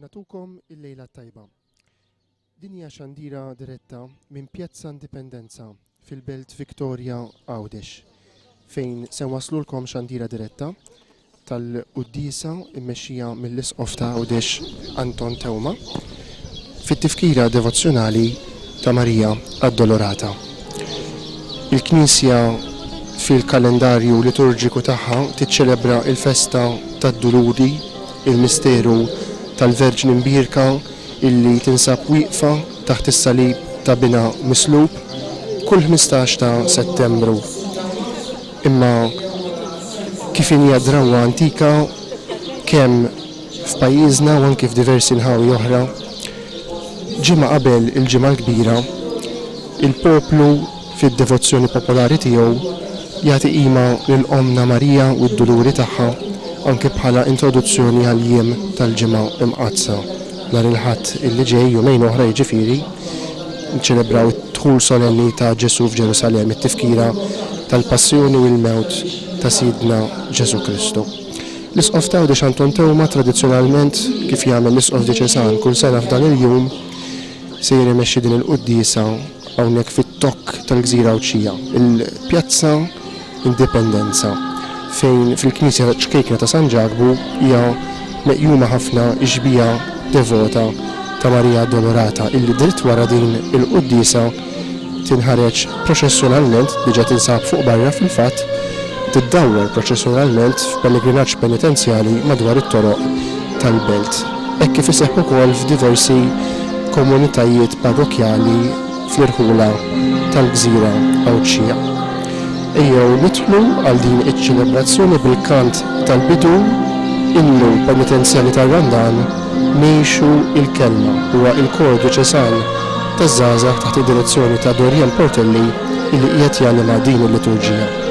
natukom il-lejla tajba. Din hija xandira diretta minn Pjazza Indipendenza fil-Belt Victoria Għawdex, fejn se waslulkom xandira diretta tal-Qudiesa immexxija mill-Isqof ta' Għawdex Anton Tewma fit-tifkira devozzjonali ta' Marija Addolorata. Il-Knisja fil-kalendarju liturġiku tagħha tiċċelebra il-festa tad-Duluri, il-misteru tal-Verġni Mbierka illi tinsab wieqfa taħt is-salib ta' bina mislub kull 15 ta' Settembru. Imma kif hija drawwa antika kemm f'pajjiżna u anke f'diversi nħawi oħra, ġimgħa qabel il-ġimgħa l-kbira, il-poplu fid-devozzjoni popolari tiegħu jagħti qima lil Omna Marija u d-duluri tagħha anke bħala introduzzjoni għal-jiem tal-ġimgħa imqazza. Nhar il-Ħadd illi ġej jumejn oħra jiġifieri nċelebraw id-dħul solenni ta' Ġesu f'Ġerusalemm, it-tifkira tal-passjoni u l-mewt ta' Sidna Ġesu Kristu. L-Isqof ta' Għawdex Anton Tewma tradizzjonalment kif jagħmel l-Isqof Diċesan kull sena f'dan il-jum se jirmexxi din il-Qudiesa hawnhekk fit-tokk tal-Gżira Għawdxija, il-Pjazza Indipendenza, fejn fil-Knisja ċkejkna ta' San Ġagbu hija meqjuma ħafna ġbija devota ta' Marija Addolorata illi dritt wara din il-Qudiesa tinħareġ proċessjonalment, diġà tinsab fuq barra fil-fatt, tiddawwer proċessjonalment f'pellegrinaġġ penitenzjali madwar it-toroq tal-Belt. Hekk kif iseħħ ukoll f'diversi komunitajiet parrokjali fl-irħula tal-Gżira Għawdxija. Ejjew nidħlu għal din iċ-ċelebrazzjoni bil-kant tal-bidu innu penitenzjali tar-Randan Ngħixu il-kelma huwa il-kor diċesan taż-żgħażagħ taħt id-direzzjoni ta' Dorjan Portelli illi qiegħed janima din il-liturġija.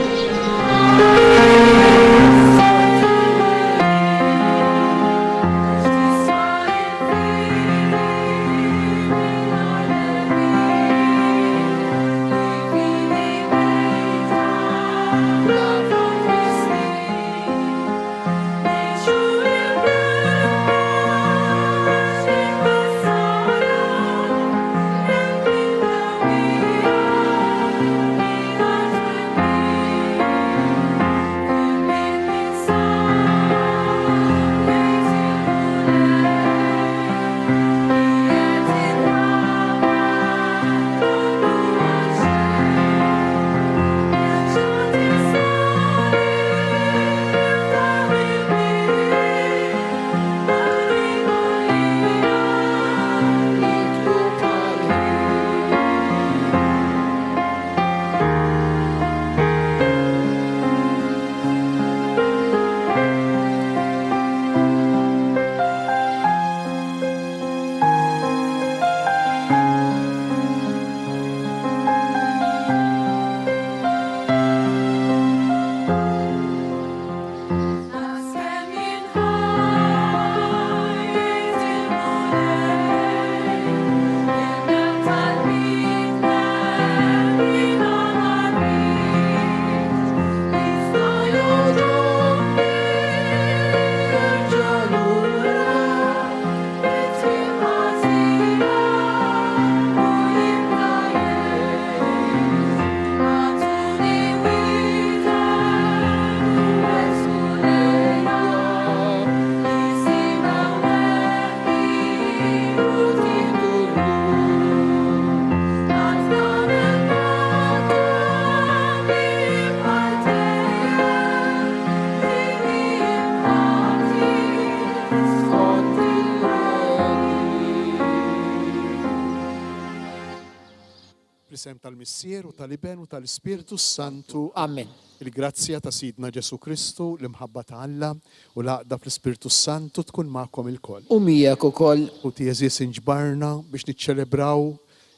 Bl-isem tal-Missier u tal-Iben u tal-Ispiritu Santu. Amen. Il-grazzja ta' Sidna Ġesu Kristu, l-imħabba ta' Alla u l-għaqda fl-Ispiritu Santu tkun magħkom il-koll. U miegħek ukoll. U tieżis inġbarna biex niċċelebraw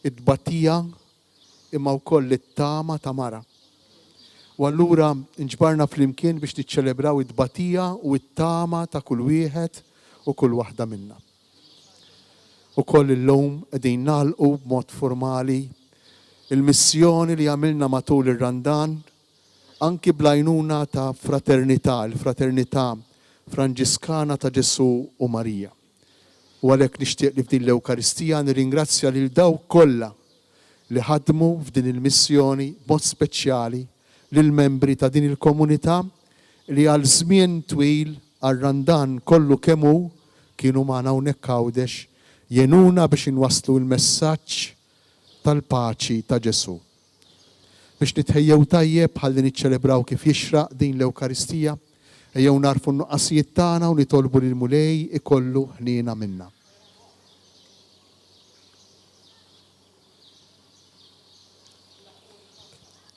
id-batija imma wkoll it-tama ta' Mara. U allura inġbarna flimkien biex niċċelebraw id-batija u it-tama ta' kull wieħed u kull waħda minna. U koll il-lum qegħdin nagħlqu b'mod formali il-missjoni li għamilna matul ir-Randan anki blajnuna ta' fraternità, il-fraternità Franġiskana ta' Ġesu u Marija. U għalhekk nixtieq li f'din l-Ewkaristija nirringrazzja lil dawk kollha li ħadmu f'din il-missjoni b'mod speċjali lill membri ta' din il-komunità li għal żmien twil għar-Randan kollu kemm hu kienu magħna hawnhekk Għawdex jenuna biex inwasslu l-messaġġ tal-paċi ta' Ġesu. Biex nitħejjew tajjeb ħalli niċċelebraw kif jixraq din l-Ewkaristija, ejjew narfu n-nuqqasijiet tagħna u nitolbu lil Mulej ikollu ħniena minna.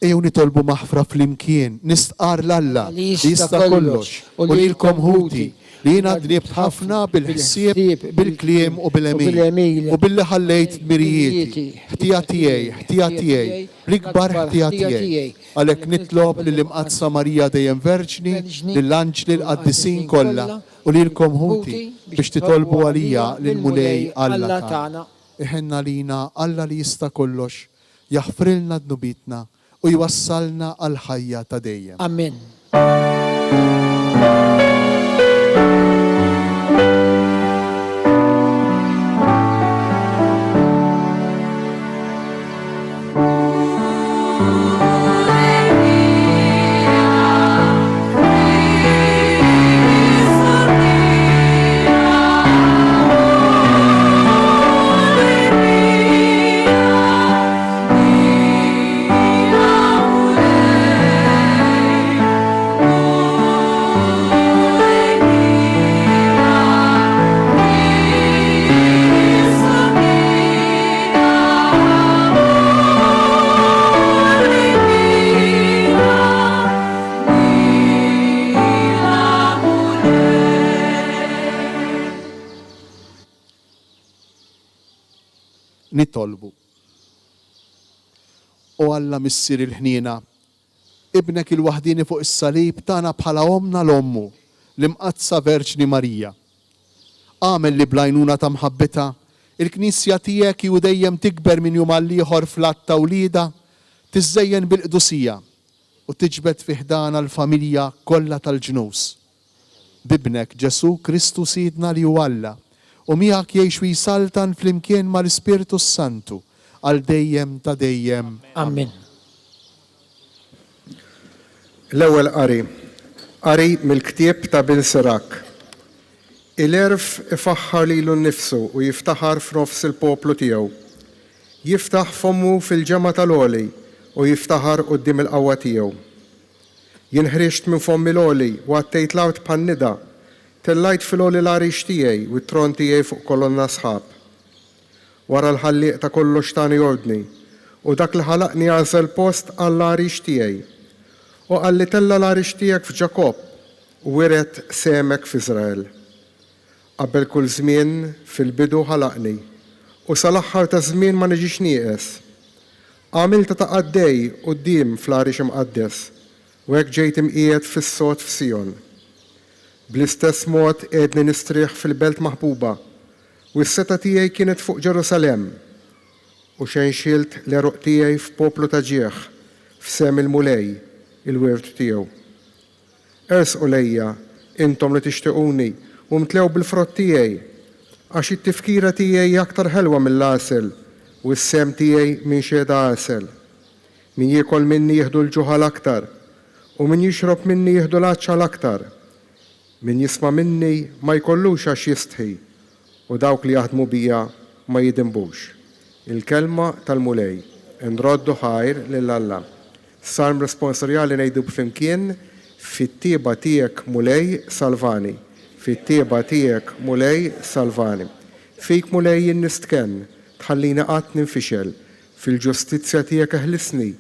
Ejjew nitolbu maħfra flimkien, nistqar l-Alla li jista' kollox u lilkom ħuti li jiena dnibt ħafna bil-ħsieb, bil-kliem u bil-emil u billi ħallejt dmirijieti, ħtija tiegħi, l-ikbar ħtija tiegħi. Għalhekk nitlob lill-Imqadsa Marija dejjem Verġni, lill-anġli l-qaddisin kollha u lilkom ħuti biex titolbu għalija lil Mulej Alla tagħna. Iħenna lina Alla li jista' kollox, jaħfrilna dnubitna u jwassalna għal ħajja ta' dejjem. Amen. Nitolbu. O Alla missier il-ħniena, ibnek il-waħdini fuq is-salib tagħna bħala omna l-ommu, l-Imqadsa Verġni Marija. Għamel li blajnuna ta' mħabbita, il-Knisja tiegħek ju dejjem tikber minn jum għal ieħor fl-att ta' wlieda, tiżżejjen bil-qdusija u tiġbed fi ħdana l-familja kollha tal-ġnus. Bibnek Ġesu Kristu Sidna li hu Alla, u miegħek jgħix jisaltan flimkien mal-Ispirtu Santu għal dejjem ta' dejjem. Amen. L-ewwel qari mill-ktieb ta' Bin Sirak. Il-erf ifaħħar lilu nnifsu u jiftaħar f'nofs il-poplu tiegħu. Jiftaħ fommu fil-ġemma tal-għoli u jiftaħar quddiem il-qawwa tiegħu. Jinħriġt minn fommi l-għoli u għattejt l-art pan-nida, tellajt fil-għoli l-għarix tiegħi u t-tron tiegħi fuq kolonna sħab. Wara l-ħalliq ta' kollox tani ordni u dak li ħalaqni għażel post għall-għarix tiegħi u għalli tella l-għarix tiegħek f'Ġakob u wiret semek f'Iżrael. Qabel kull żmien fil-bidu ħalaqni u sal-aħħar ta' żmien ma niġix nieqes. Għamilta ta' qaddej quddiem fl-għarix imqaddes u hekk ġejt imqiegħed fis-sod f'Sion. Bl-istess mod qiegħdni nistrieħ fil-belt maħbuba u s-seta tiegħi kienet fuq Ġerusalem u xenxilt l-eruq tiegħi f'poplu ta' ġieħ f'sem il-Mulej il-wirt tiegħu. Ersqu lejja intom li tixtiequni u mtlew bil-frott tiegħi għax it-tifkira tiegħi aktar ħelwa mill-għasel u s-sem tiegħi minn xieda għasel. Min jiekol minni jieħdu l-ġuħal aktar u min jixrob minni jieħdu l-għaċċa aktar. Min jisma minni ma jkollux għax jistħi u dawk li jaħdmu bija ma jidimbux. Il-kelma tal-Mulej, nroddu ħajr lill-Alla. Sarm responsorjali ngħidu b'fimkien fit-tieba tiegħek Mulej salvani. Fit-tieba tiegħek Mulej salvani. Fik Mulej jien nistkenn, tħallina qatt ninfixel. Fil-ġustizzja tiegħek eħlisni,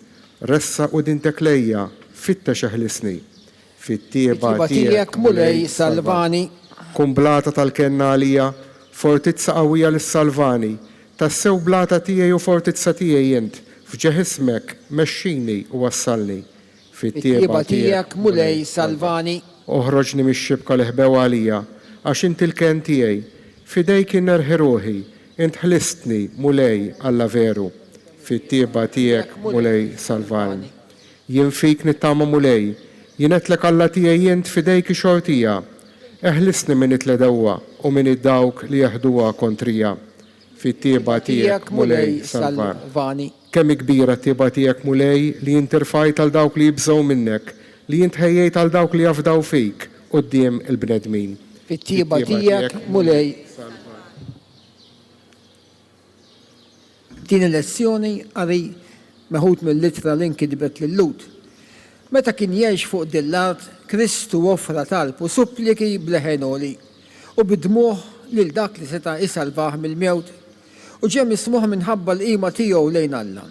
ressa qudiemtek lejja, fittex eħlisni. Fit-tieba tiegħek Mulej salvani. Kun blata tal-kennalija, fortizza qawwija lis-salvani. Tassew blata tiegħi u fortizza tiegħi int, f'ġeħismek mexxini u wassalni. Fit-tieba tiegħek Mulej salvani. Oħroġni mix-xibka li ħbew għalija, għax int il-ken tiegħi. Fidejk innerħi ruħi, int ħlistni Mulej Alla veru. Fit-tieba tiegħek Mulej salvani. Jien fik nittama Mulej, jinetlek Alla tiegħi int fidejk xortija. Eħlisni minn it-tledewwa u minn id-dawk li jaħduha kontrija. Fit-tieba tiegħek mulej salvar. salvani. Kemm kbira t-tieba tiegħek mulej li jintirfajt għal dawk li jibżgħu minnek, li jintħejjejt għal dawk li jafdaw fik quddiem il-bnedmin. Fit-tieba tiegħek mulej. Din il-lezzjoni għari meħud mill-litra l-inkidbet lill-Lut. Meta kien jgħix fuq dil-art, Kristu offra talb u suppliki bleħenoli u bidmuh lil dak li seta' isalvaħ mill-mewt u ġem ismuh minħabba l-qima tiegħu lejn Alla.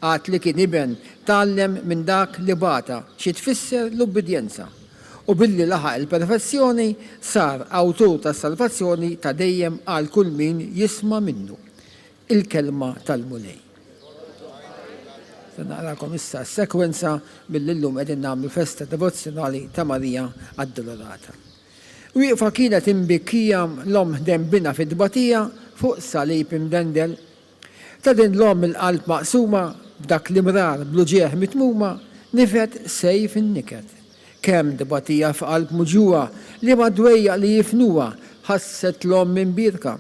Għad li kien iben tallem minn dak li bata xi tfisser l-ubbidjenza u billi laħaq il-perfezzjoni sar awtur tas-salvazzjoni ta' dejjem għal kull min jisma' minnu. Il-kelma tal-mulej. Se naqrakom issa s-sekwenza mill-illum qegħdin nagħmlu festa devozzjonali ta' Marija Addolorata. Wieqfa kienet imbikkija l-om dembina fid-dbatija fuq salib imdendel. Ta' din l-om il-qalb maqsuma b'dak l-imrar bluġieħ mitmuma nifet sejf in-niket. Kemm dbatija f'qalb muġuwa li madwejja li jifnuha ħasset l-om minn birka.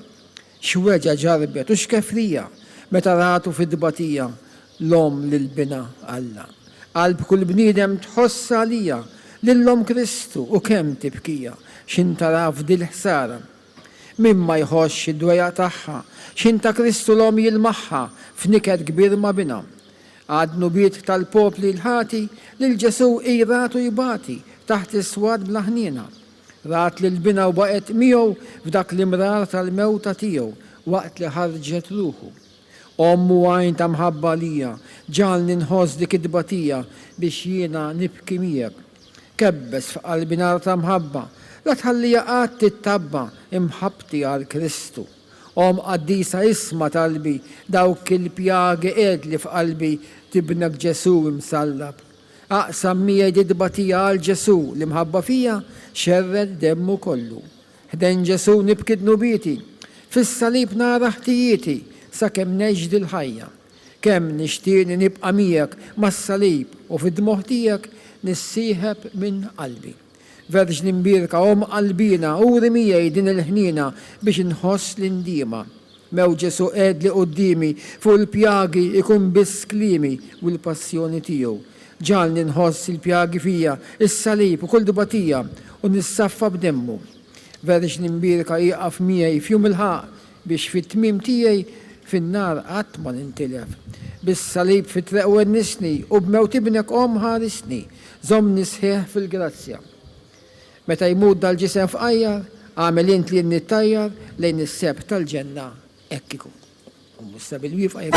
Xweġa ġarbet u xkefrija meta ratu fid-dbatija l-om lil-bina Alla. Qalb kull bniedem tħoss għalija lill-om Kristu u kemm tibkija x'intaraf dil-ħsara. Min ma jħoss id-dwejja tagħha x'inta Kristu l-om jilmaħħa f'niket kbir ma bina. Għadnu biet tal-popli l-ħati lil Ġesu iratu jibati taħt is-swad blaħnina. Rat lil-bina u baqet miegħu f'dak l-imrar tal-mewta tiegħu waqt li ħarġet ruħu. Ommu għajn ta' mħabba lija, ġalni nħoss dik id-dbatija biex jiena nibki miegħek. Kebbes f'qalbi nar ta' mħabba, la tħallija qatt tittabba imħabti għal Kristu. Om qaddisa isma talbi dawk il-pjagi edli f'qalbi tibnek Ġesu imsallab. Aqsam miegħi id-dbatija għal Ġesu li mħabba fija xerred demmu kollu. Ħden Ġesu nibkid nubiti, fis-salib nara ħtijieti sakemm neġdi l-ħajja. Kemm nixtieni nibqa' miegħek mas-salib u fid-dmuħ tiegħek nissieħeb minn qalbi. Verġni mbirka om qalbina uri miegħi din il-ħnina biex inħoss l-indiema. Mew Ġesu qedli qudiemi fuq il-pjagi ikun biss klimi u l-passjoni tiegħu. Ġalni nħoss il-pjagi fija, is-salib u kull dbatija u nissaffa b'demmu. Verġni mbirka iqaf miegħi fjum il-ħaq biex fit-tmiem tiegħi fin-nar qatt ma nintilef. Bis-salib fit-treq wennisni u b'mewt ibnek om ħarisni, żommni sħiħ fil-grazzja. Meta jmut dal-ġisem f'qajjar, għamel int li nittajjar lejn is-seb tal-ġenna hekk ikun. U mussa bil-wifqa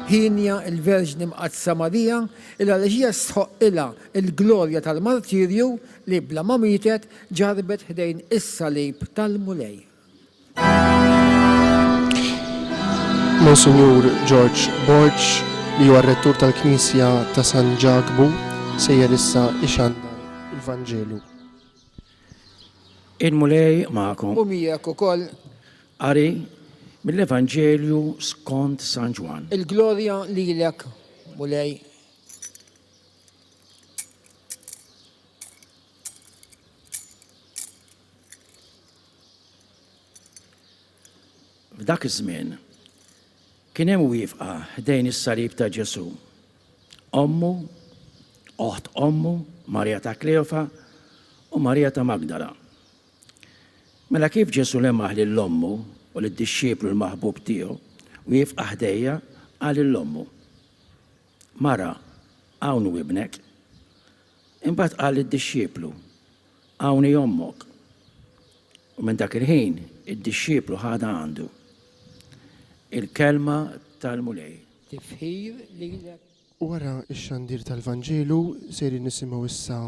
ħinja il-Verġni mqazza Marija il-għalġija sħoqila il-glorja tal-martirju li bla ma mietet ġarbet ħdejn is-salib tal-mulej. Monsignor George Borch li huwa rettur tal-Knisja ta' San Ġagbu sejjer issa ixandar il-Vanġelu. Il-mulej ma'kom. U miegħek ukoll Qari mill-Evanġelju skont San Ġwan. il-glorja lilek mulej. F'dak iż-żmien kien hemm wieqfa ħdejn is-salib ta' Ġesu. Ommu, oħt ommu, Marija ta' Kleofa u Marija ta' Magdala. Mela kif Ġesu lemmaħ lill-ommu u lid-dixxieplu l-maħbub tiegħu wieqfa ħdejja qal l-ommu. Mara, hawn hu ibnek. Imbagħad qal lid-dixxieplu, hawn hi ommok. U minn dak il-ħin id-dixxieplu ħada għandu il-kelma tal-mulej. Tifħir lilek. Wara x-xandir tal-Vanġelu sejri nisimgħu issa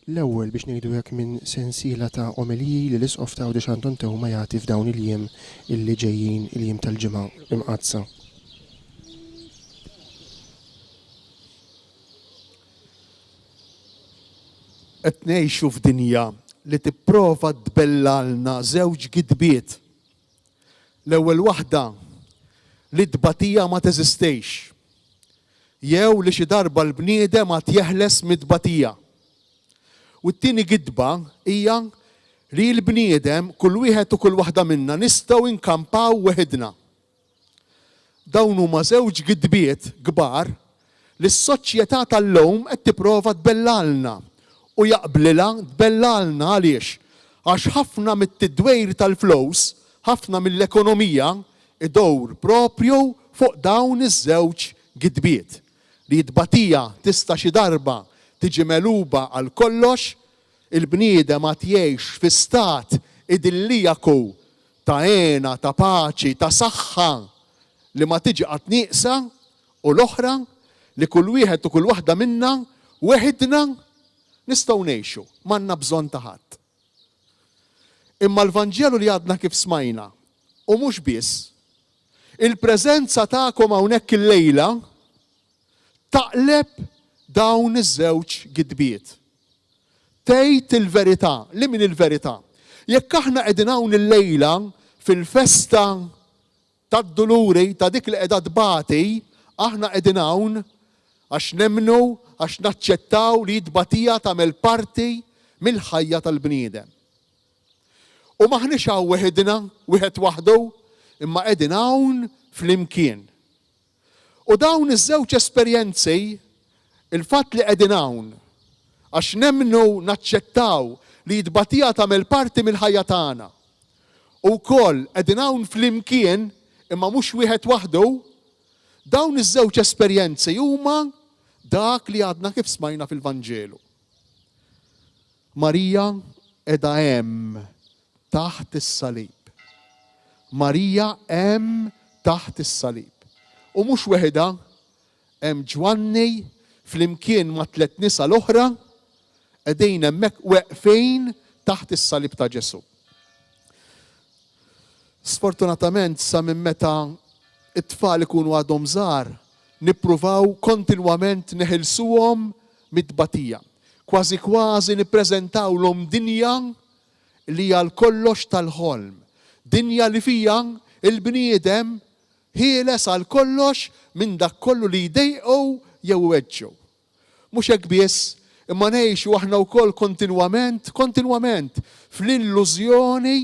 l-ewwel biex ngħidu hekk minn sensiela ta' omeliji li l-isqof ta' Għawdex Anton Tewma jagħti f'dawn il-jiem illi ġejjin il-jiem tal-ġimgħa imqazza. Qed ngħixu f'dinja li tipprova tbellalna żewġ gidbiet. L-ewwel waħda li tbatija ma teżistejx. Jew li xi darba l-bniedem ma jeħles mid-tbatija. U t-tieni gidba hija li l-bniedem kull wieħed u kull waħda minna nistgħu inkampaw weħidna. Dawn huma żewġ gidbiet kbar li s-soċjetà tal-lum qed tipprova tbellalna u jaqblilha tbellalna għaliex? Għax ħafna mit-tidwejr tal-flows, ħafna mill-ekonomija idowr propju fuq dawn iż-żewġ gidbiet. Li tbatija tista' xi darba tiġi meluba għal kollox, il-bniedem għad jgħix fi stat idillijaku ta' għena, ta' paċi, ta' saħħa li ma tiġi qatt nieqsa, u l-oħra li kull wieħed u kull waħda minna weħidna nistgħu ngħixu, m'għandna bżonn ta' ħadd. Imma l-Vanġelu li għadna kif smajna, u mhux biss, il-preżenza tagħkom hawnhekk illejla taqleb dawn iż-żewġ gidbiet. Tgħid il-verità, li min il-verità? Jekk aħna qegħdin hawn illejla fil-festa tad-duluri ta' dik li qiegħda tbati, aħna qegħdin hawn għax nemmnu, għax naċċettaw li tbatija tagħmel parti mill-ħajja tal-bniedem. U maħniex hawn weħidna, wieħed waħdu, imma qegħdin hawn flimkien. U dawn iż-żewġ esperjenzi, il-fatt li qegħdin hawn għax nemmnu naċċettaw li tbatija tagħmel parti mill-ħajja tagħna. U wkoll qegħdin hawn flimkien imma mhux wieħed waħdu, dawn iż-żewġ esperjenzi huma dak li għadna kif smajna fil-Vanġelu. Marija qiegħda hemm taħt is-salib. Marija hemm taħt is-salib. U mhux weħida, hemm Ġwanni flimkien ma' tliet nisa l-oħra qegħdin hemmhekk weqfin taħt is-salib ta' Ġesu. Sfortunatament sa minn meta it-tfal ikunu għadhom żgħar nippruvaw kontinwament neħilsuhom mid-tbatija. Kważi kważi nippreżentawlhom dinja li hija l-kollox tal-ħolm. Dinja li fija il-bniedem ħieles għal kollox minn dak kollu li jdejqu jew weġġu. Mhux hekk biss, imma ngħixu aħna wkoll kontinwament fl-illużjoni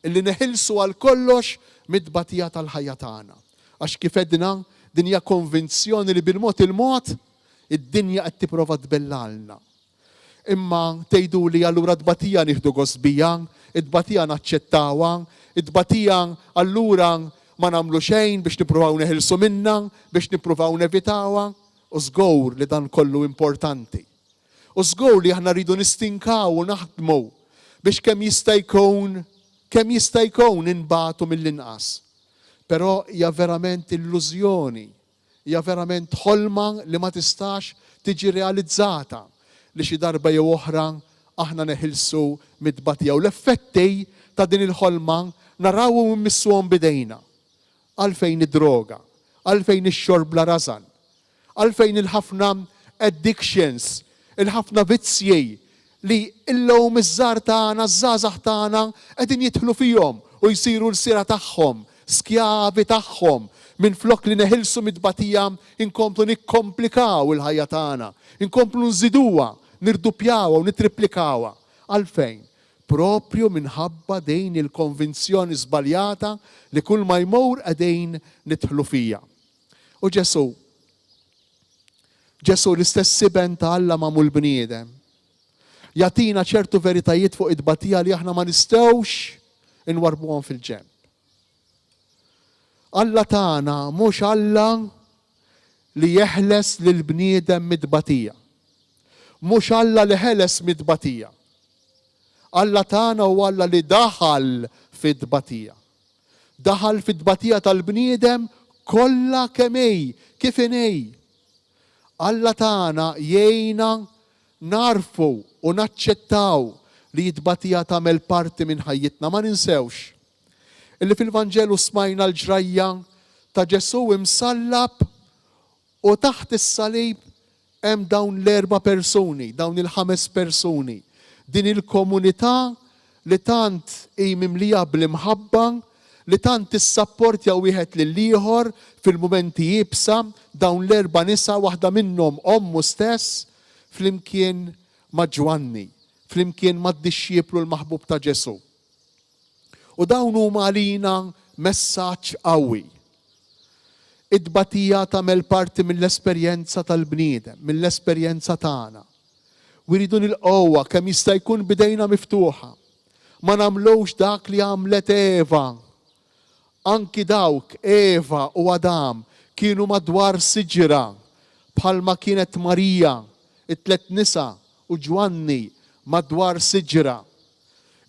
li neħilsu għal kollox mid-tbatija tal-ħajja tagħna. Għax kif edna dinja konvinzjoni li bil-mod il-mod id-dinja qed tipprova tbellalna. Imma tgħidu li allura tbatija nieħdu gost bija, id-tbatija naċċettawha, id-tbatija allura ma nagħmlu xejn biex nippruvaw neħilsu minnha, biex nippruvaw nevitawha, u żgur li dan kollu importanti. U żgur li aħna rridu nistinkaw u naħdmu biex kemm jista' jkun inbagħtu mill-inqas. Però hija verament illużjoni, hija verament ħolma li ma tistax tiġi realizzata li xi darba jew oħra aħna neħilsu mid-tbatija. U l-effetti ta' din il-ħolma narawhom immissuhom bidejna. Għalfejn id-droga, għalfejn ix-xorb bla rażan, għalfejn il-ħafna addictions, il-ħafna vizzji li illhom iż-żgħar tagħna, żgħażagħ tagħna qegħdin jidħlu fihom u jsiru l-sira tagħhom, skjavi tagħhom, minflok li neħilsu mid-tbatija inkomplu nikkomplikaw il-ħajja tagħna, inkomplu nżiduha, nirdupjawha u nitriplikawha. Għalfejn? Propju minħabba dejn il-konvinzjoni żbaljata li kull ma jmur qegħdin nidħlu fija. U Ġesu l-istess siben ta' Alla magħmul bniedem. Jatina ċertu veritajiet fuq id-tbatija li aħna ma nistgħux inwarbuhom fil-ġemp. Alla tagħna mhux Alla li jeħles lil bniedem mid-tbatija. Mhux Alla li ħeles mid-tbatija. Alla tagħna huwa Alla li daħal fid-tbatija. Daħal fid-tbatija tal-bniedem kollha kemm kif inhi. Alla tagħna jgħinna narfu u naċċettaw li t-tbatija tagħmel parti minn ħajjitna. Ma ninsewx illi fil-Vanġelu smajna l-ġrajja ta' Ġesu imsallab u taħt is-salib hemm dawn l-4 persuni, dawn il-5 persuni. din il-komunità li tant mimlija bl-imħabba, li tant tissapportja wieħed lil ieħor fil-mumenti jibsa, dawn l-4 nisa waħda minnhom ommu stess flimkien ma' Ġwanni, flimkien mad-dixxieplu l-maħbub ta' Ġesu. U dawn huma għalina messaġġ qawwi. Id-tbatija tagħmel parti mill-esperjenza tal-bniedem, mill-esperjenza tagħna. U rridu nilqgħuha kemm jista' jkun bidejna miftuħa. Ma nagħmlux dak li għamlet Eva. Anki dawk Eva u Adam kienu madwar siġra bħalma kienet Marija, it-3 nisa u Ġwanni madwar siġra.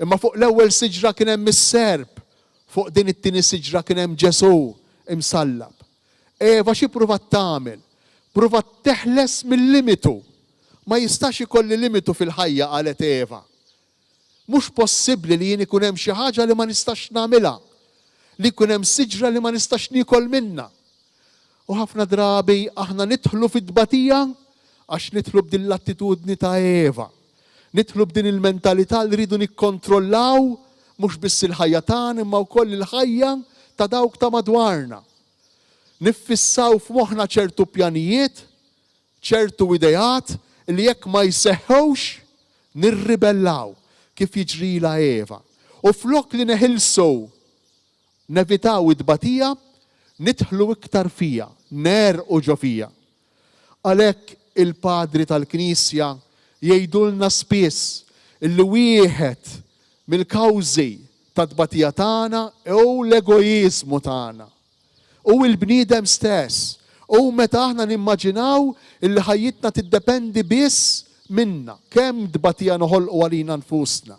Imma fuq l-ewwel siġra kien hemm is-serb, fuq din it-tieni siġra kien hemm Ġesu imsallab. Eva xi pruvat tagħmel? Pruvat teħles mill-limitu. Ma jistax ikolli limitu fil-ħajja qalet Eva. Mhux possibbli li jien ikun hemm xi ħaġa li ma nistax nagħmilha, li jkun hemm siġra li ma nistax niekol minnha. U ħafna drabi aħna nidħlu fid-tbatija għax nidħlu b'din l-attitudni ta' Eva. Nidħlu b'din il-mentalità li rridu nikkontrollaw mhux biss il-ħajja tagħna imma wkoll il-ħajja ta' dawk ta' madwarna. Niffissaw f'moħħna ċertu pjanijiet, ċertu idejat li jekk ma jseħħux nirribellaw kif jiġrila Eva. U flok li neħilsu nevitaw id-tbatija, nidħlu iktar fija, nerqu ġo fija. Għalhekk il-padri tal-Knisja jgħidulna spiss illi wieħed mill-kawżi tat-tbatija tagħna u l-egoiżmu tagħna. U l-bniedem stess. U meta aħna nimmaġinaw illi ħajjitna tiddependi biss minna, kemm tbatija noħolqu għalina nfusna.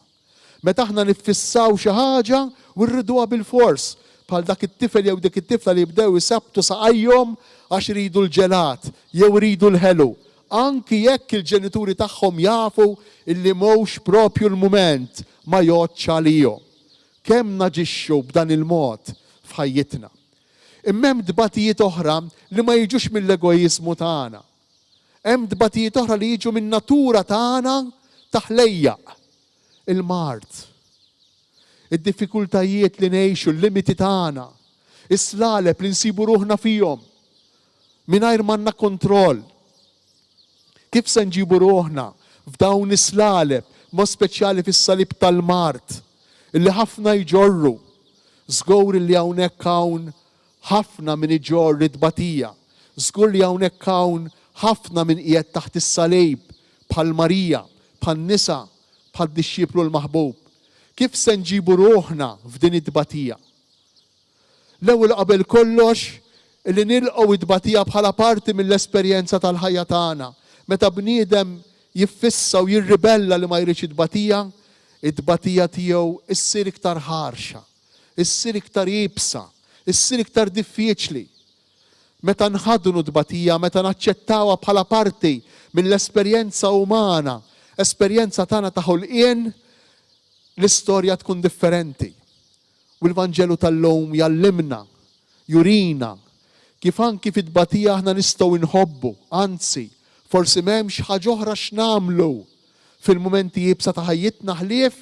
Meta aħna niffissaw xi ħaġa u rriduha bil-fors, bħal dak it-tifel jew dik it-tifla li jibdew isabtu saqajhom għax iridu l-ġelat jew iridu l-ħelu. Anki jekk il-ġenituri tagħhom jafu illi mhux propju l-mument ma jgħodx għalihom. Kemm naġixxu b'dan il-mod f'ħajjitna. Imma hemm tbatijiet oħra li ma jiġux mill-egoiżmu tagħna. Hemm tbatijiet oħra li jiġu min-natura tagħna taħlejjaq. Il-mart, id-diffikultajiet li ngħixu, l-limiti tagħna, is-slaleb li nsibu ruħna fihom mingħajr m'għandna kontroll. Kif se nġibu ruħna f'dawn is-slaleb, mod speċjali fis-salib tal-mart, illi ħafna jġorru, żgur li hawnhekk hawn ħafna min iġorri tbatija, żgur li hawnhekk hawn ħafna min qiegħed taħt is-salib bħal Marija, bħal nisa, bħal dixxieplu l-maħbub. Kif se nġibu ruħna f'din id-tbatija? L-ewwel qabel kollox li nilqgħu id-tbatija bħala parti mill-esperjenza tal-ħajja tagħna. Meta bniedem jiffissa u jirribella li ma jridx id-tbatija tiegħu issir iktar ħarxa, issir iktar jibsa, issir iktar diffiċli. Meta nħadnu tbatija, meta naċċettawha bħala parti mill-esperjenza umana, esperjenza tagħna ta' ħolqien, l-istorja tkun differenti. U l-Vanġelu tal-lum jallimna, jurina, kif anki fit-tbatija aħna nistgħu nħobbu, anzi, forsi m'hemmx ħaġa oħra x'nagħmlu fil-mumenti jibsa ta' ħajjitna ħlief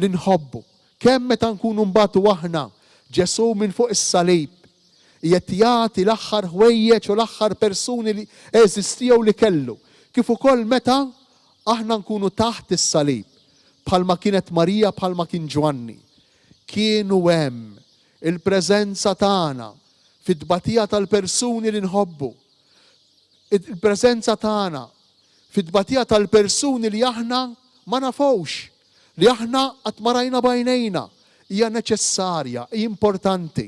li nħobbu. Kemm meta nkunu mbagħtu aħna Ġesu minn fuq is-salib qiegħed jagħti l-aħħar ħwejjeġ u l-aħħar persuni li eżistiew li kellu. Kif ukoll meta aħna nkunu taħt is-salib bħalma kienet Marija, bħalma kien Ġwanni. Kienu hemm il-preżenza tagħna fit-tbatija tal-persuni li nħobbu. Il-preżenza tagħna fit-tbatija tal-persuni li aħna ma nafux, li aħna qatt ma rajna bajnejna, hija neċessarja, hija importanti.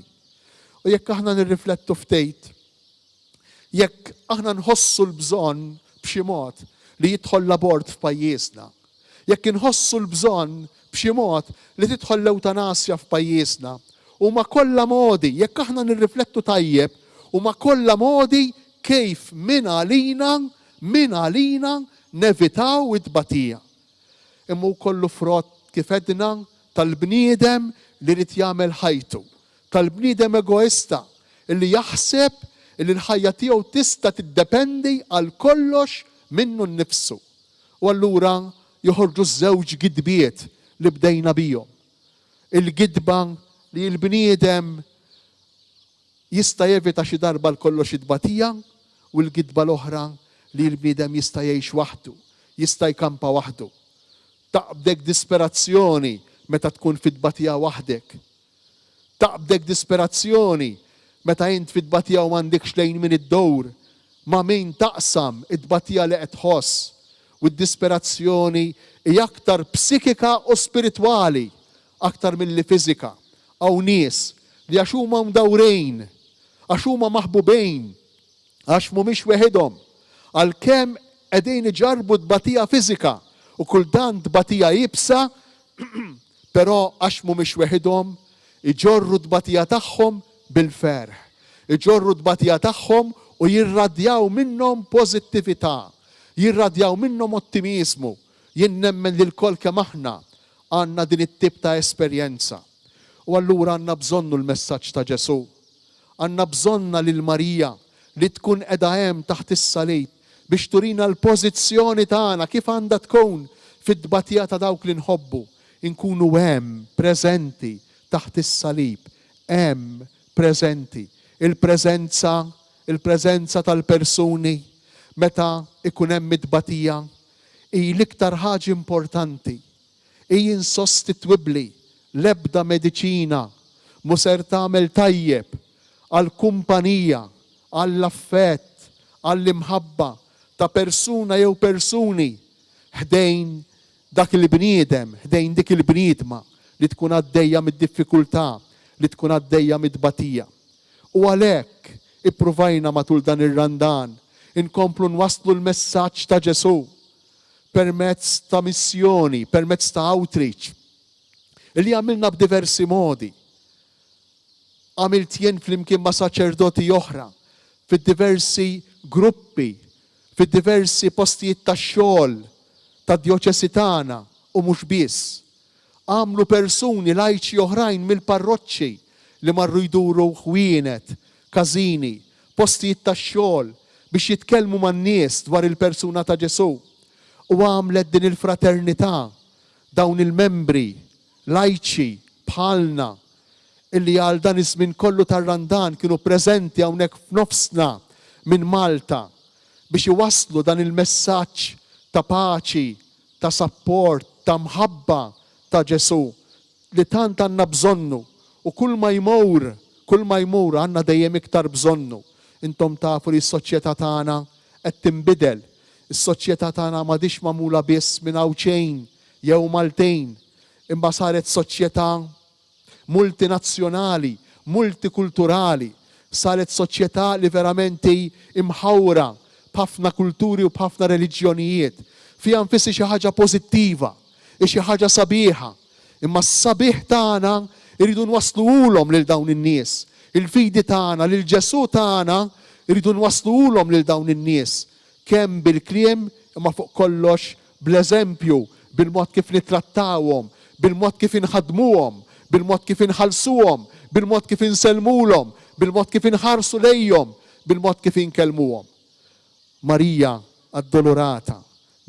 U jekk aħna nirriflettu ftejt, jekk aħna nħossu l-bżonn b'xi mod li jidħol l-abort f'pajjiżna, jekk inħossu l-bżonn b'xi mod li tidħol l-eutanasja f'pajjiżna, huma kollha modi, jekk aħna nirriflettu tajjeb, huma kollha modi kif min għalina nevitaw it-tbatija. Imma kollu frott kif edna tal-bniedem li rid jagħmel ħajtu, tal-bniedem egoista li jaħseb li l-ħajja tiegħu tista' tiddependi għal kollox minnu nnifsu. U allura joħorġu żewġ gidbiet li bdejna bihom. Il-gidba li l-bniedem jista' jevita xi darba l-kollox id-batija u l-gidba l-oħra li l-bniedem jista' jgħix waħdu, jista' jkampa waħdu. Taqbdek disperazzjoni meta tkun fit-batija waħdek. Taqbdek disperazzjoni meta int fit-batija u m'għandekx lejn min id-dowr ma' min taqsam id-batija li qed tħoss. U d-disperazzjoni hija aktar psikika u spiritwali aktar milli fiżika. Hawn nies li għax huma mdawrejn, għax huma maħbubejn, għax mhumiex weħidhom, għalkemm qegħdin iġarbu d-batija fiżika u kultant batija jibsa, però għax mhumiex weħidhom iġorru d-batija tagħhom bil-ferħ. Iġorru d-batija tagħhom u jirradjaw minnhom pożittività, jirradjaw minnhom ottimizmu. Jien nemmen li l-kol kemm aħna għandna din it-tip ta' esperjenza. U allura għandna bżonnu l-messaġġ ta' Ġesu. Għandna bżonna lil Marija li tkun qiegħda hemm taħt is-salib biex turina l-pożizzjoni tagħna kif għandha tkun fid-dbatija ta' dawk li nħobbu. Inkunu hemm preżenti taħt is-salib, hemm preżenti. Il-preżenza tal-persuni meta ikun hemm id-batija hi l-iktar ħaġa importanti. Hi insostitwibbli, l-ebda mediċina mu ser tagħmel tajjeb għall-kumpanija, għall-affett, għall-imħabba ta' persuna jew persuni ħdejn dak il-bniedem, ħdejn dik il-bniedma li tkun għaddejja mid-diffikultà, li tkun għaddejja mid-batija. U għalhekk ippruvajna matul dan ir-randan inkomplu nwasslu l-messaġġ ta' Ġesu permezz ta' missjoni, permezz ta' outreach, li għamilna b'diversi modi. Għamilt jien flimkien ma' saċerdoti oħra, fid-diversi gruppi, fid-diversi postijiet ta' xogħol ta' djoċesi tagħna u mhux biss. Għamlu persuni lajċi oħrajn mill-parroċċi li marru jduru ħwienet, każini, postijiet ta' xogħol biex jitkellmu man-nies dwar il-persuna ta' Ġesu. U għamlet din il-fraternità dawn il-membri lajċi bħalna illi għal dan iż-żmien kollu tar-randan kienu preżenti hawnhekk f'nofsna minn Malta biex iwasslu dan il-messaġġ ta' paċi, ta' support, ta' mħabba ta' Ġesu li tant għandna bżonnu u kull ma jmur għandna dejjem iktar bżonnu. Intom tafu li s-soċjetà tagħna qed tinbidel. Is-soċjetà tagħna m'għadix magħmula biss minn Awċejn jew Maltejn, imma saret soċjetà multinazzjonali, multikulturali, saret soċjetà li verament imħawra b'ħafna kulturi u b'ħafna reliġjonijiet. Fiha nfissi xi ħaġa pożittiva, xi ħaġa sabiħa, imma s-sabiħ tagħna iridu nwassluhom lil dawn in-nies. Il-fidi tagħna lil Ġesu tagħna iridu nwassluhom lil dawn in-nies. Kemm bil-kliem imma fuq kollox bl-eżempju, bil-mod kif nittrattawhom, bil-mod kif inħadmuhom, bil-mod kif inħallsuhom, bil-mod kif insellmulhom, bil-mod kif inħarsu lejhom, bil-mod kif inkellmuhom. Marija addolorata,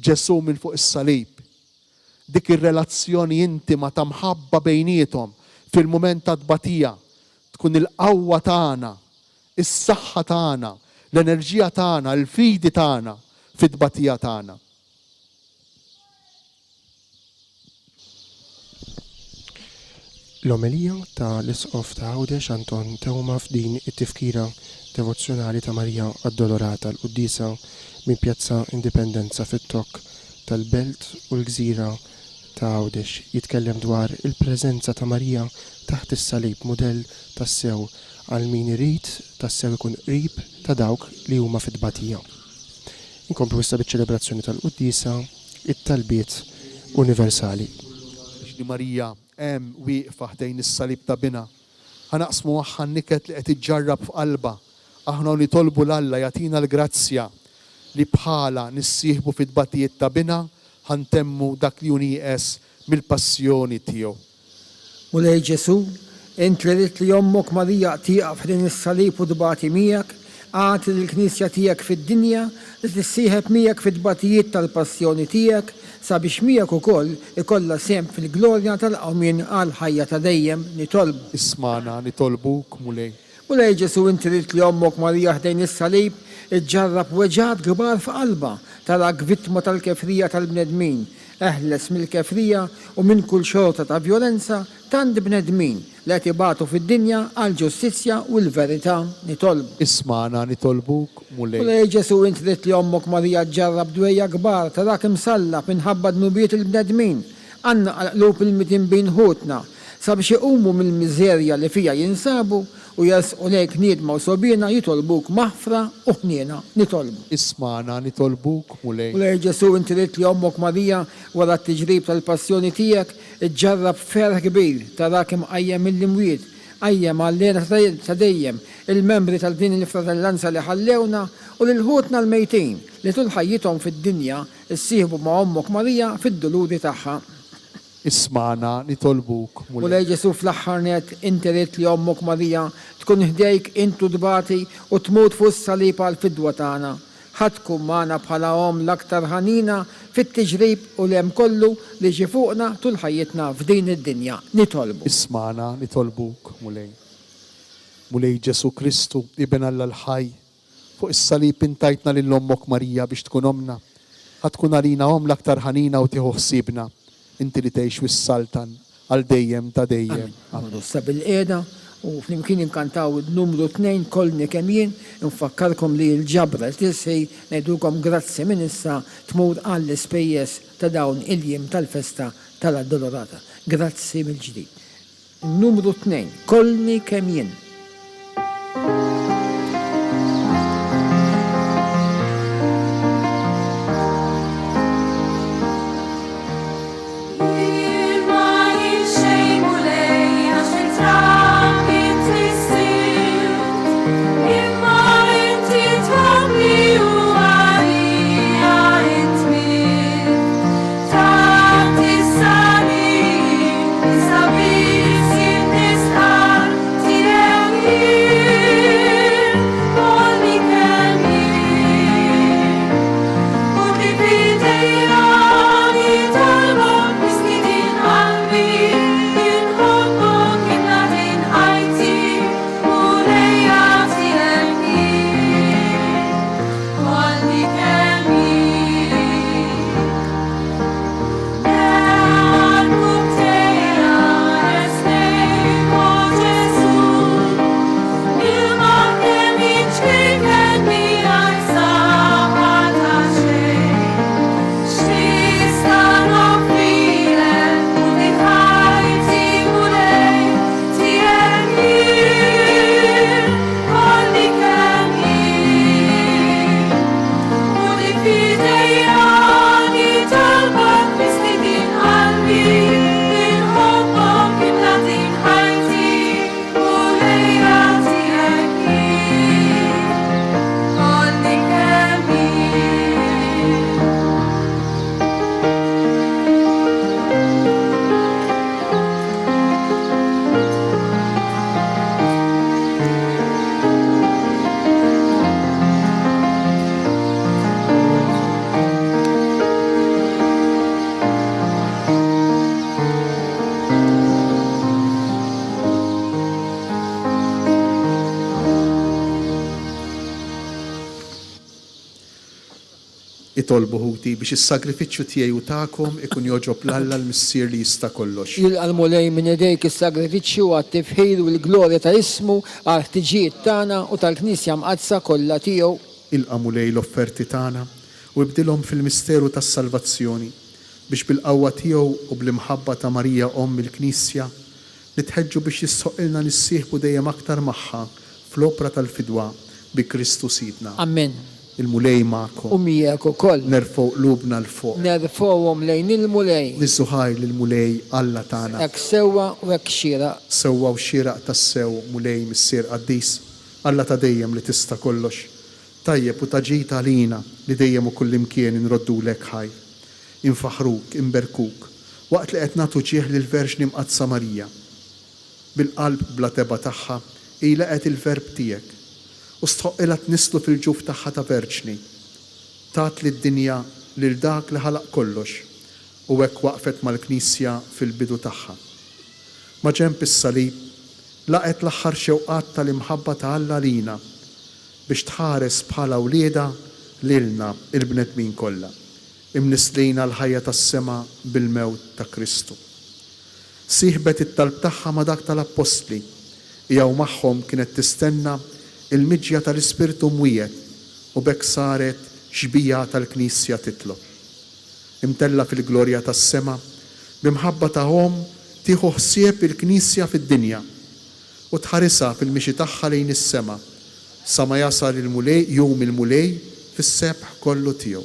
Ġesu minn fuq is-salib. Dik ir-relazzjoni intima ta' mħabba bejniethom fil-mument ta' tbatija tkun il-qawwa tagħna, is-saħħa tagħna, l-enerġija tagħna, l-fidi tagħna fit-tbatija tagħna. L-omelija ta' l-Isqof ta' Għawdex Anton Tewma f'din it-tifkira devozzjonali ta' Marija Addolorata l-Quddisa minn Pjazza Indipendenza fit-Tokk tal-Belt u l-Gżira ta' Għawdex jitkellem dwar il-preżenza ta' Marija taħt is-salib mudell tas-sew għal min irid tas-sew ikun qrib ta' dawk li huma fit-tbatija. Inkomplu issa biċ-ċelebrazzjoni tal-Quddisa it-talbiet universali. Li Marija hemm wieqfa ħdejn is-salib ta' bina. Ħanaqsmu magħha n-niket li qed iġġarrab f'qalba. Aħna nitolbu l-Alla jagħtina l-grazzja li bħala nissieħbu fit-tbatijiet ta' bina ħantemmu dak li unieqes mill-passjoni tiegħu. U lej Ġesu, int li rid li ommok Marija tieqaf din is-salib u dbati miegħek, għati l-Knisja tiegħek fid-dinja li tissieħeb miegħek fid-dbatijiet tal-passjoni tiegħek sabiex miegħek ukoll ikollha sehem fil-glorja tal-qawmien għal ħajja ta' dejjem nitolbu. Ismana nitolbuk mulej. Mulej Ġesu inti rid li ommok Marija ħdejn is-salib iġġarrab weġad kbar f'qalba tarak vittma tal-kefrija tal-bnedmin, eħles mill-kefrija u minn kull xorta ta' violenza tant bnedmin li qed ibatu fid-dinja għal ġustizzja u l-verità nitolbu. Ismana nitolbuk mulej. Mulej Ġesu inti rid li ommok Marija ġġarrab dwejja kbar tarak imsallab minħabba dnubiet il-bnedmin, għandna qlub il-mitin bejn ħutna sabiex iqumu mill-miżerja li fija jinsabu u jasqu lejk niedma u sobina jitolbuk maħfra u ħniena nitolbu. Ismana nitolbuk mulej. Mulej Ġesu inti rid li ommok Marija wara t-tiġrib tal-passjoni tiegħek iġġarrab ferħ kbir tarak imqajjem mill-imwiet, qajjem għallena ta' dejjem il-membri tal-din il-fratellanza li ħallewna u lil ħutna l-mejtin li tul ħajjithom fid-dinja issieħbu ma' ommok Marija fid-duludi tagħha. Ismana nitolbuk mulej. Mulej Ġesu fl-aħħar net inti rid li ommok Marija tkun ħdejk intu dbati u tmut fuq is-salib għal fidwa tagħna. Ħadkum magħna bħala l-aktar ħanina fit-tiġrib u l-hemm kollu li ġi fuqna tul ħajjitna f'din id-dinja nitolbu. Ismana nitolbuk mulej. Mulej Ġesu Kristu ibn Alla l-ħaj fuq is-salib intajtna lil ommok Marija biex tkun omna. Ħadkun għalina l-aktar ħanina u tieħu ħsiebna. Inti li tgħix wis-saltan għal dejjem ta' dejjem. Sa bil-qiegħda u flimkien inkantaw numru 2 kollni kemm jien infakkarkom li l-ġabra tisej ngħidulkom grazzi minn issa tmur għall-ispejjeż ta' dawn il-jiem tal-festa tal-Addolorata. Grazzi mill-ġdid. Numru 2 kollni kemm jien. Itolbu ħuti biex is-sagrifiċċju tiegħi u tagħkom ikun joġob l-Alla l-Missier li jista' kollox. Jilqalmu lej minn idejk is-sagrifiċċju għat-tifħir u l-glorja ta' ismu għal ħtiġijiet tagħna u tal-Knisja mqadsa kollha tiegħu. Ilqamu lej l-offerti tagħna u ibdilhom fil-misteru tas-salvazzjoni biex bil-qawwa tiegħu u bl-imħabba ta' Marija il-Knisja nitħeġġu biex jissoqilna nissieħbu dejjem aktar magħha fl-opra tal-fidwa bi Kristu Sidna. Amen. Il-mulej magħkom. U miegħek ukoll. Nerfgħu qlubna l-fuq. Nerfgħuhom lejn il-mulej. Nissuħaj lill-mulej Alla tagħna. Hekk sewwa u hekk xieraq. Sewwa u xieraq tas-sew mulej missier qaddis. Alla ta' dejjem li tista' kollox. Tajjeb u taġita għalina li dejjem u kullimkien inroddulek ħajr. Infaħruk, inberkuk, waqt li qed nagħtu ġieħ lill-Verġni Mqadsa Marija. Bil-qalb bla teba tagħha ilha qed il-verb tiegħek u stħoqilha tnislu fil-ġuf tagħha ta' verġni. Tat lid-dinja lil dak li ħalaq kollox u hekk waqfet mal-Knisja fil-bidu tagħha. Ma' ġenb is-salib laqet l-aħħar xewqat tal-imħabba ta' Alla lina biex tħares bħala wlieda lilna il-bnedmin kollha, imnislina l-ħajja tas-sema bil-mewt ta' Kristu. Sieħbet it-talb tagħha ma' dak tal-Apostli, jew magħhom kienet tistenna il-miġja tal-Ispirtu mwiet u bekk saret xbija tal-Knisja titlob. Imtella fil-glorja tas-sema bimħabba tagħhom tieħu ħsieb il-Knisja fid-dinja u tħarisha fil-mixi tagħha lejn is-sema sa ma jasal il-mulej jum il-mulej fis-sebħ kollu tiegħu.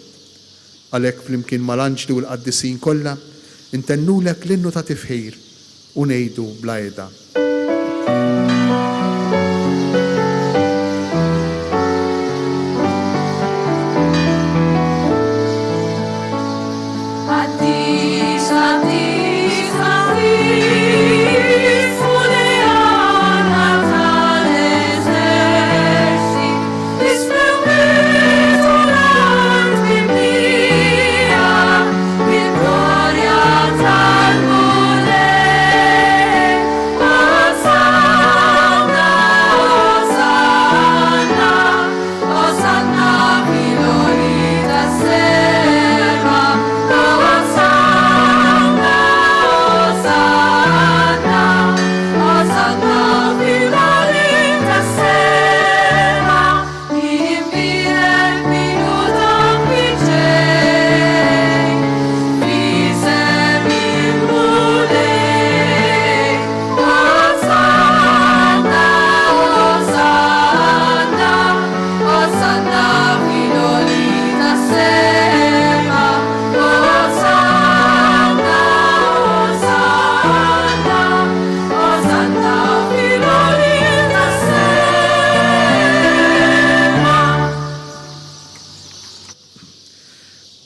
Għalhekk flimkien mal-anġli u l-qaddisin kollha intennulek l-innu ta' tifħir u ngħidu bla qiegħda.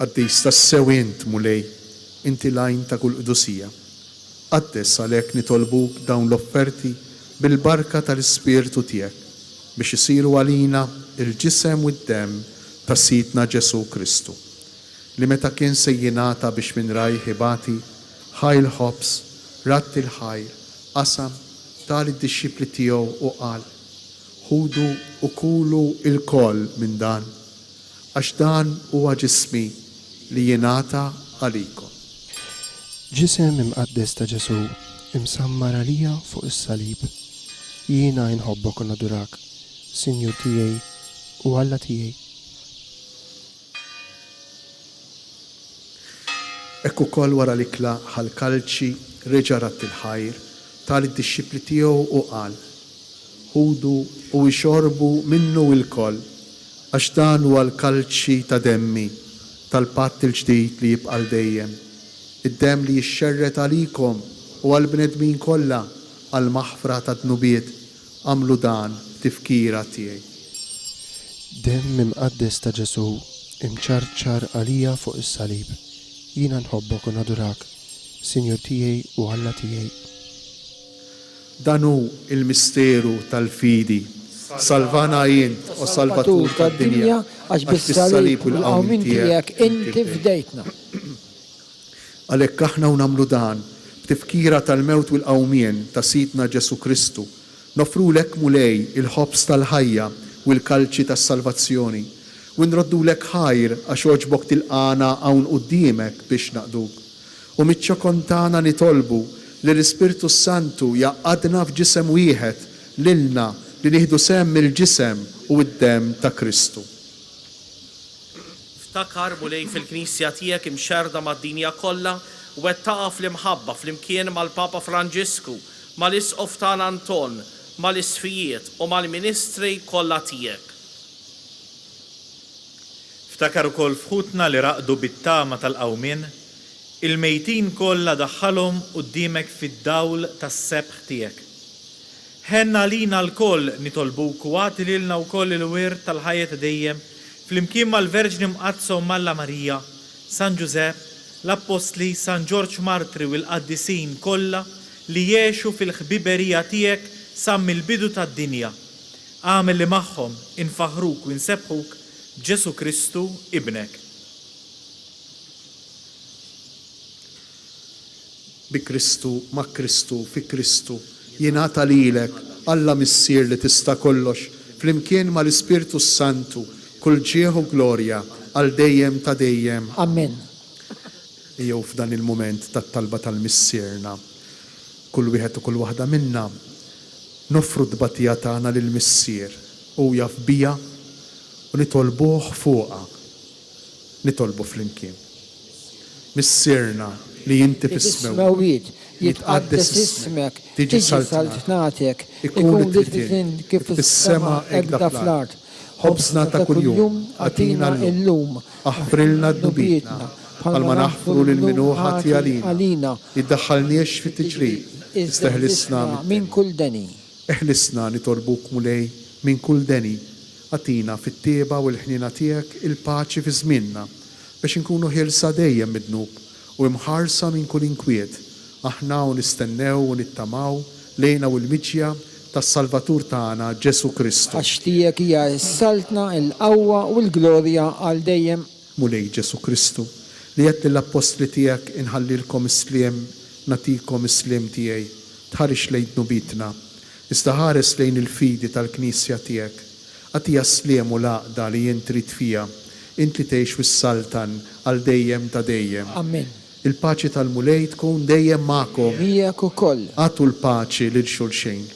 Qaddis tas-sewint mulej, inti lajn ta' kull qdusija. Qaddes għalhekk nitolbuk dawn l-offerti bil-barka tal-Ispirtu tiegħek biex isiru għalina il-ġisem u d-demm ta' Sidna Ġesu Kristu, li meta kien se jingħata biex minn raj ħibati ħajl ħobs, ratti l-ħajr, qasam tal id-dixxipli tiegħu u qal: ħudu u kulu il-koll minn dan, għax dan huwa ġismi li jingħata għalikom. Ġisem imqaddes ta' Ġesu imsammar għalija fuq is-salib. Jiena nħobbok u nadurak, Sinjur tiegħi u Alla tiegħi. Hekk ukoll wara li klaq ħall-kalċi reġa' ratti l-ħajr tal id-dixxipli tiegħu u qal: ħudu u jxorbu minnu l-koll, għax dan huwa l-kalċi ta' demmi tal-patt il-ġdid li jibqa' dejjem, id-demm li jixxerret għalikom u għall-bnedmin kollha għall-maħfra ta' dnubiet, għamlu dan tifkira tiegħi. Demm imqaddes ta' Ġesu imċarċar għalija fuq is-salib. Jiena nħobbok u nadurak, Sinjur tiegħi u Alla tiegħi. Dan hu il-misteru tal-fidi. Salvana jint u salvatur tad-dinja għax bis-salib u l-qawmin tiegħek inti fdejtna. Għalhekk aħna u nagħmlu dan b'tifkira tal-mewt u l-qawmien ta' Sidna Ġesu Kristu, nofrulek mulej il-ħobs tal-ħajja u l-kalċi tas-salvazzjoni u nroddulek ħajr għax oġbok tilqana hawn quddiemek biex naqduk. U miċ-ċokontana nitolbu li l-Ispirtu Santu jaqadna f'ġisem wieħed lilna li nieħdu semm il-ġisem u d-demm ta' Kristu. Ftakar mulej fil-Knisja tiegħek imxerda mad-dinja kollha u wettaqa fl-imħabba flimkien mal-Papa Franġisku, mal-Isqof tagħna Anton, mal-isfijiet u mal-ministri kollha tiegħek. Ftakar ukoll fħutna li raqdu bit-tama tal-qawmien, il-mejtin kollha daħħalhom quddiemek fid-dawl tas-sebħ tiegħek. Ħenna lina l-koll nitolbuk u għati lilna wkoll il-wirt tal-ħajja ta' dejjem flimkien mal-Verġni Mqaddsa u Malla Marija, San Ġusepp, l-Apostli, San Ġorġ Martri u l-qaddisin kollha li jgħixu fil-ħbiberija tiegħek sa mill-bidu tad-dinja. għamel li magħhom infaħruk u nsebħuk b'Ġesu Kristu ibnek. Bi Kristu, ma' Kristu, fi Kristu, jingħata lilek Alla missier li tista' kollox, flimkien ma' l-Ispirtu Santu, kull ġieħu glorja għal dejjem ta' dejjem. Amen. Jew f'dan il-moment tat-talba tal-missierna, kull wieħed u kull waħda minna nofru d-batija tagħna lill-missier u jaf bija u nitolbuh fuqha. Nitolbu flimkien. Missierna li inti fis-smewwiet jitqaddes ismek, tiġi saltnatek, ikun li trid kif fis-sema hekk fl-ard. Ħobżna ta' kuljum għatina llum, aħfrilna d-dubietna, bħalma naħfru lil min hu ħati għalina, iddaħħalniex fit-tiġrib, isteħlisna minn kull deni. Eħlisna nitolbuk mulej minn kull deni, għatina fit-tieba u l-ħnina tiegħek il-paċi fi żmienna, biex inkunu ħilsa dejjem mid-dnub u imħarsa minn kull inkwiet, aħna u nistennew u nittamaw lejna u l-miġja tas-Salvatur tagħna Ġesu Kristu. Għax tiegħek hija s-saltna, l-qawwa u l-glorja għal dejjem. Mulej Ġesu Kristu, li qed lill-apostli tiegħek inħallilkom isliem, natikom isliem tiegħi, tħarix lejn dnubitna, iżda ħares lejn il-fidi tal-Knisja tiegħek. Għatija sliem u laqda li jien trid fija, inti tgħix fis-saltan għal dejjem ta' dejjem. Amen. Il-paċi tal-mulej tkun dejjem magħkom. Miegħek ukoll. Għatu l-paċi lil xulxejn.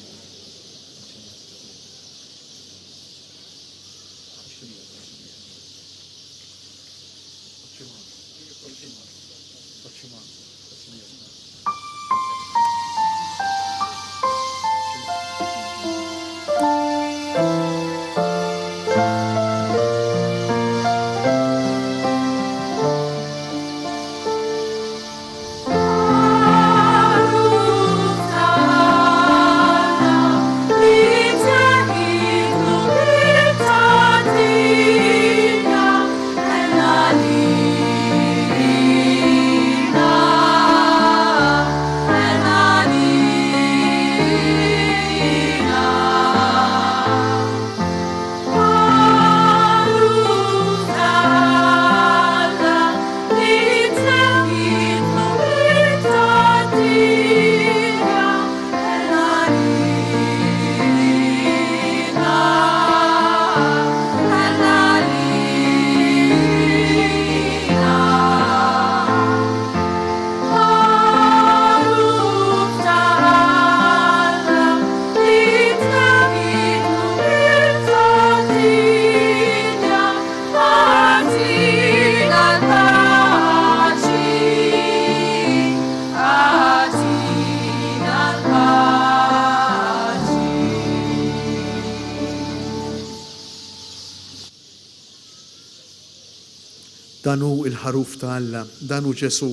Danu il-ħaruf ta' Alla, danu Ġesu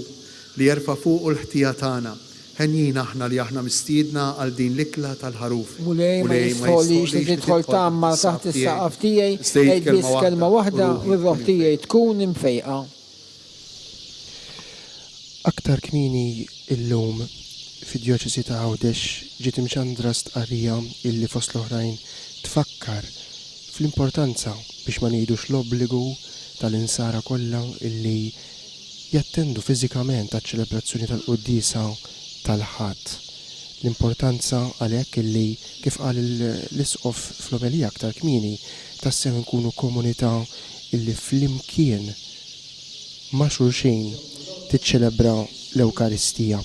li jerfa' fuq l-ħtija tagħna. Ħenjin aħna li aħna mistiedna għal din l-ikla tal-ħaruf. Mulej ma jistħolix li tidħol tagħma taħt is-saqaf tiegħi, ngħid biss kelma waħda u r-roħ tiegħi tkun imfejqa. Aktar kmini illum fid-djoċesi ta' Għawdex ġiet imċandra stqarrija illi fost l-oħrajn tfakkar fl-importanza biex ma ngħidux l-obbligu tal-insara kollha illi jattendu fiżikament għaċ-ċelebrazzjoni tal-Qudiesa tal-Ħadd. L-importanza għalhekk illi kif qal l-isqof fl-omelija aktar kmieni tassew nkunu komunità illi flimkien ma' xulxin tiċċelebra l-Ewkaristija.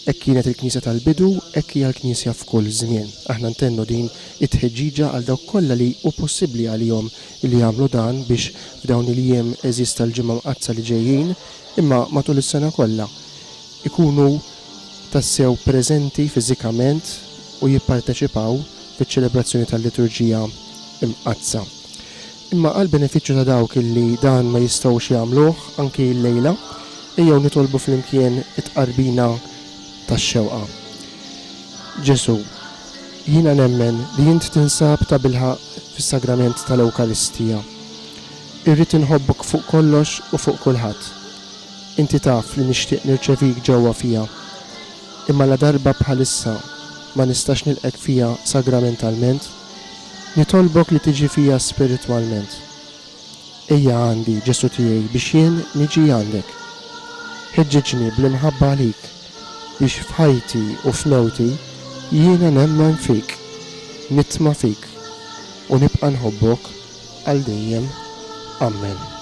Hekk kienet il-Knisja tal-bidu, hekk hija l-Knisja f'kull żmien. Aħna ntennu din it-tħeġġiġa għal dawk kollha li hu possibbli għalihom li jagħmlu dan biex f'dawn il-jiem eżista l-ġimgħa mqazza li ġejjin, imma matul is-sena kollha ikunu tassew preżenti fiżikament u jipparteċipaw fiċ-ċelebrazzjoni tal-liturġija imqazza. Imma għal benefiċċju ta' dawk illi dan ma jistgħux jagħmluh anki l-lejla, ejjew nitolbu flimkien it-qarbina tax-xewqa. Ġesu, jiena nemmen li int tinsab ta' bilħaq fis-sagrament tal-Ewkaristija. Irrid inħobbok fuq kollox u fuq kulħadd. Inti taf li nixtieq nirċevik ġewwa fija. Imma la darba bħalissa ma nistax nilqek fija sagramentalment, Nitolbok li tiġi fija spiritualment. Ejja għandi Ġesu tiegħi biex jien niġi għandek. Ħeġġeġni bl-imħabba għalik biex f'ħajti u f'mewti jiena nemmen fik, nitma fik u nibqa' nħobbok għal dejjem. Amen.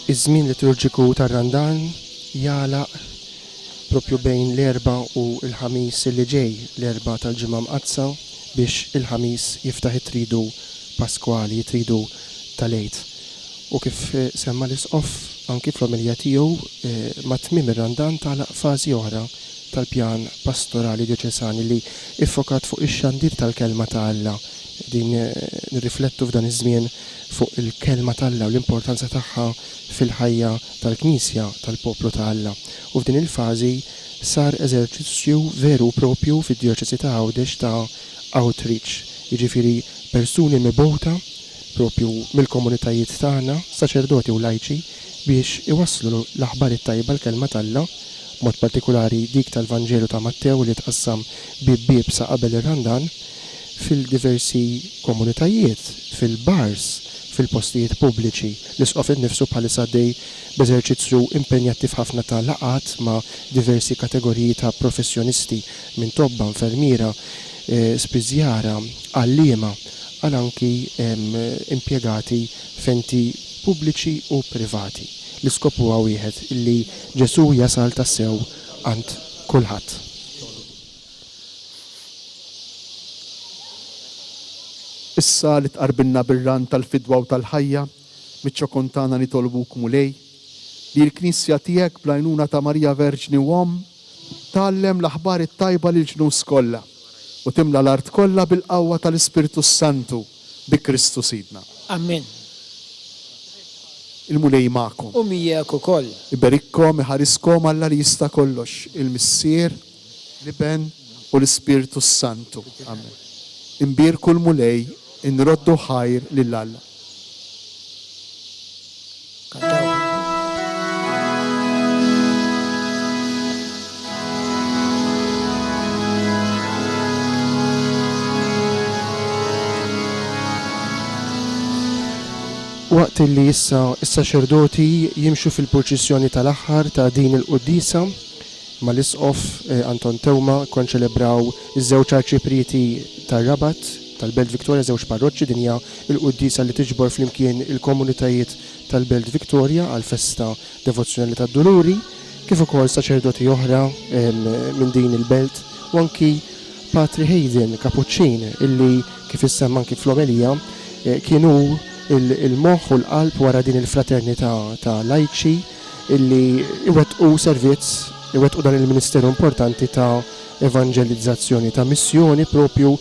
Iż-żmien liturġiku tar-Randan jalaq propju bejn l-erba u l-ħamis li ġej, l-erba tal-ġimgħa mqazza biex il-ħamis jiftaħ it-tridu Paskwali, it-tridu tal-Eid. U kif semma l-isqof anki fl-omilja tiegħu ma' tmiem ir-Randan tagħlaq fażi oħra tal-pjan pastorali dioċesani li iffokat fuq ix-xandir tal-kelma ta' Alla. Din nirriflettu f'dan iż-żmien fuq il-kelma ta' Alla u l-importanza tagħha fil-ħajja tal-Knisja tal-poplu ta' Alla. U f'din il-fażi sar eżerċizzju veru propju fid-dioċesi ta' Għawdex ta' outreach, jiġifieri persuni mibgħuta propju mill-komunitajiet tagħna, saċerdoti u lajċi biex iwasslu l-aħbar it-tajba l-kelma ta' Alla, mod partikolari dik tal-Vanġelu ta' Mattew li tqassam bib sa' qabel ir-Randan fil-diversi komunitajiet, fil-bars, fil-postijiet pubbliċi. L-isqof innifsu bħalissa għaddej b'eżerċizzju impenjattiv ħafna ta' laqat ma' diversi kategoriji ta' professjonisti minn tobba, infermiera, spiżjara, għalliema, għal anki impjegati fenti pubbliċi u privati. L-iskop huwa wieħed illi Ġesu jasal tassew għand kulħadd. Issa li tqarbilna bir-ran tal-fidwa u tal-ħajja, miċ-ċokon tagħna nitolbuk mulej li l-Knisja tiegħek bl-għajnuna ta' Marija Verġni u Omm tgħallem l-aħbar it-tajba lil ġnus kollha u timla l-art kollha bil-qawwa tal-Ispirtu Santu bi Kristu Sidna. Amen. Il-mulej magħkom. U mijek ukoll. Iberikkom, iħariskom Alla li jista' kollox, il-Missier, l-Iben u l-Ispirtu Santu. Amen. Imbirku l-mulej, inroddu ħajr lill-Alla. Waqt li issa s-saċerdoti jimxu fil-proċessjoni tal-aħħar ta' din il-Quddisa mal-isqof Anton Tewma konċelebraw iż-żewġ arċiprieti tar-Rabat tal-Belt Viktorja, żewġ parroċċi din hija l-Quddisa li tiġbor flimkien il-komunitajiet tal-Belt Viktorja għal festa devozzjonali tad-Duluri, kif ukoll saċerdoti oħra minn din il-belt u anki Patri Hayden Kapuċċin illi kif issemma anki fl-omelija kienu il-moħħ u l-qalb wara din il-fraternità ta' lajċi illi iwettqu servizz, iwettqu dan il-ministeru importanti ta' evangelizzazzjoni, ta' missjoni propju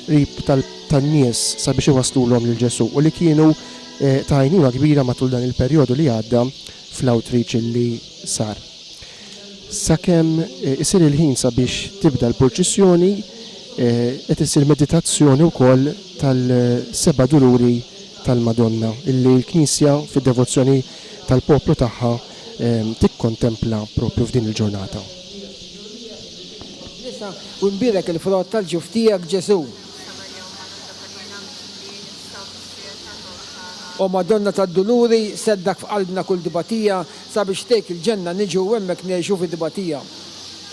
rib tan-nies sabiex iwaslulhom lil Ġesu u li kienu ta' għajnuna kbira matul dan il-perjodu li għadda fl-outreach illi sar. Sakemm isir il-ħin sabiex tibda l-proċessjoni qed isir meditazzjoni wkoll tal-seba' duluri tal-Madonna, illi l-Knisja fid-devozzjoni tal-poplu tagħha tikkontempla propju f'din il-ġurnata. Nisa u nbirek il-frott tal-ġuf tiegħek Ġesu. O Madonna tad-Duluri, seddak f'qalbna kull dibatija sabiex tgħid il-ġenna niġu hemmhekk ngħixu fid-dibatija.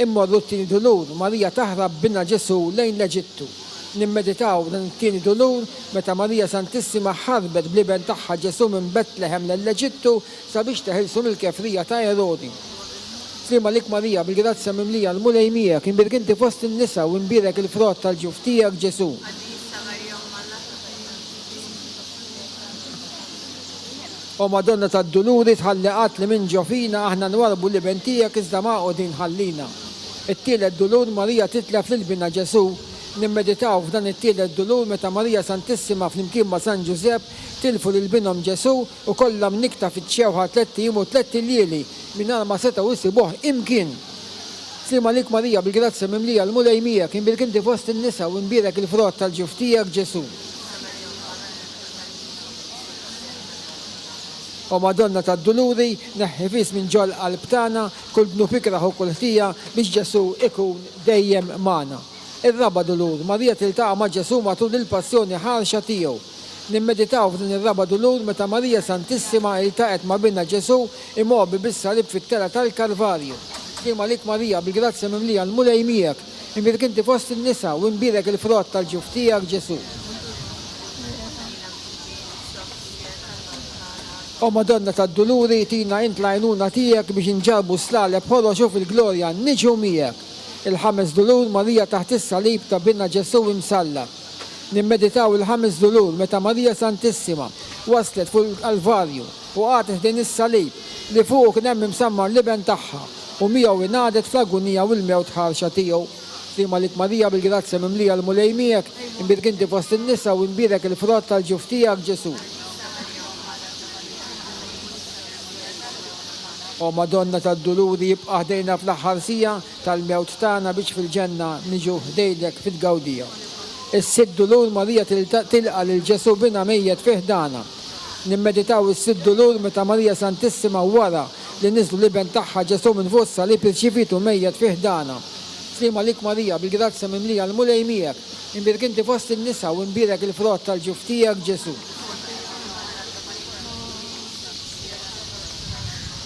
Imma r-tieni dulur, Marija taħrab bina Ġesu lejn l-Eġittu. Nimmeditaw dan it-tieni dulur meta Marija Santissima ħarbet bl-iben tagħha Ġesu minn Betlehem l-Eġittu sabiex teħilsu mill-kefrija ta' Erodi. Slima lik Marija bil-grazzja mimlija l-mulej miegħek inbirek inti fost in-nisa u nbirek il-frott tal-ġuf tiegħek Ġesu. O Madonna tad-Duluri tħalliqat li minn ġofina aħna nwarbu l-iben tiegħek iżda ma' qudin ħallina. It-tielet dulur Marija titlef lil-bina Ġesu. Nimmeditaw f'dan it-tielet dulur meta Marija Santissima flimkien ma' San Ġusepp tilfu lil binhom Ġesu u kollha mnikta fiċ-ċewħa 3 ijiem u 3 lieli mingħajr ma setgħu jsibuh imkien. Slima lik Marija bil-grazzja mimlija l-mulej miegħek inbirek inti fost in-nisa u nbirek il-frott tal-ġuf tiegħek Ġesu. O Madonna tad-Duluri, neħħi fis minn ġol qalb tagħna kull bnu fikraħ u kull ħtija biex Ġesu ikun dejjem magħna. Ir-raba dulur, Marija tiltaqa' ma' Ġesu matul il-passjoni ħarxa tiegħu. Nimmeditaw f'din ir-raba dulur meta Marija Santissima iltaqet ma' binna Ġesu imgħobbi bis-salib fit-tela tal-Kalvarju. Klima lik Marija bil-grazzja mimlija l-mulej miegħek, inbirek inti fost in-nisa u nbirek il-frott tal-ġuf tiegħek Ġesu. O Madonna tad-Duluri tina int l-għajnuna tiegħek biex inġarbu slaleb ħoroxu fil-glorja niġu miegħek. Il-5 dulur Marija taħt is-salib ta' binna Ġesu imsalla. Nimmeditaw il-5 dulur meta Marija Santissima waslet fuq il-Kalvarju u għatet din is-salib li fuq kien hemm imsammar liben tagħha u miegħu ingħadet fl-agunija u l-mewt ħarxa tiegħu. Slima lik Marija bil-grazzja mimlija l-mulej miegħek, imbirek inti fost in-nisa u imbirek il-frott tal-ġuf tiegħek Ġesu. O Madonna tad-Duluri jibqa' ħdejna fl-aħħar tal-mewt tagħna biex fil-ġenna niġu ħdejlek fid-gawdija. Is-6 dulur Marija tilqa' lil Ġesu bina mejjed fih dana. Nimmeditaw is-6 dulur meta Marija Santissima wara li niżlu liben tagħha Ġesu minn fuq salib irċivitu mejjed fih dana. Slima lik Marija bil-grazzja mimlija l-mulej miegħek, imbirek inti fost in-nisa u imbirek il-frott tal-ġuf tiegħek Ġesu.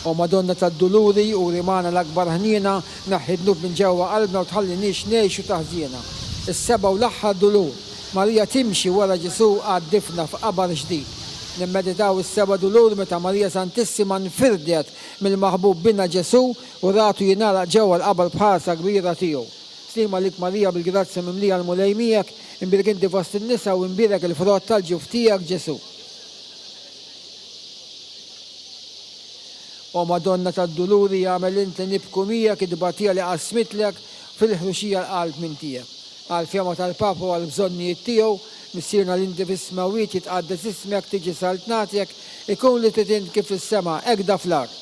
O Madonna tad-Duluri u rimana l-akbar ħniena naħħidnu minn ġewwa qalbna u tħallinix ngħixu taħżiena. Is-7 u l-aħħar dulur Marija timxi wara Ġesu għad-difna f'qabar ġdid. Nimmeditaw is-7 dulur meta Marija Santissima nfirdet mill-maħbub binna Ġesu u ratu jingħalaq ġewwa l-qabar bħarsa kbira tiegħu. Slima lik Marija bil-grazzja mimlija l-mulej miegħek, imbirek inti fost in-nisa u imbirek il-frott tal-ġuf tiegħek Ġesu. O Madonna tad-Duluri jagħmel inti nibku miegħek id-batija li qasmitlek fil-ħruxija l-qalb minn tiegħek. Għal-fjama tal-Papa u għal-bżonnijiet tiegħu, missierna l-inti fis-smawiet jitqaddes ismek tiġi saltnatek, ikun li titint kif fis-sema hekk da fl-ard.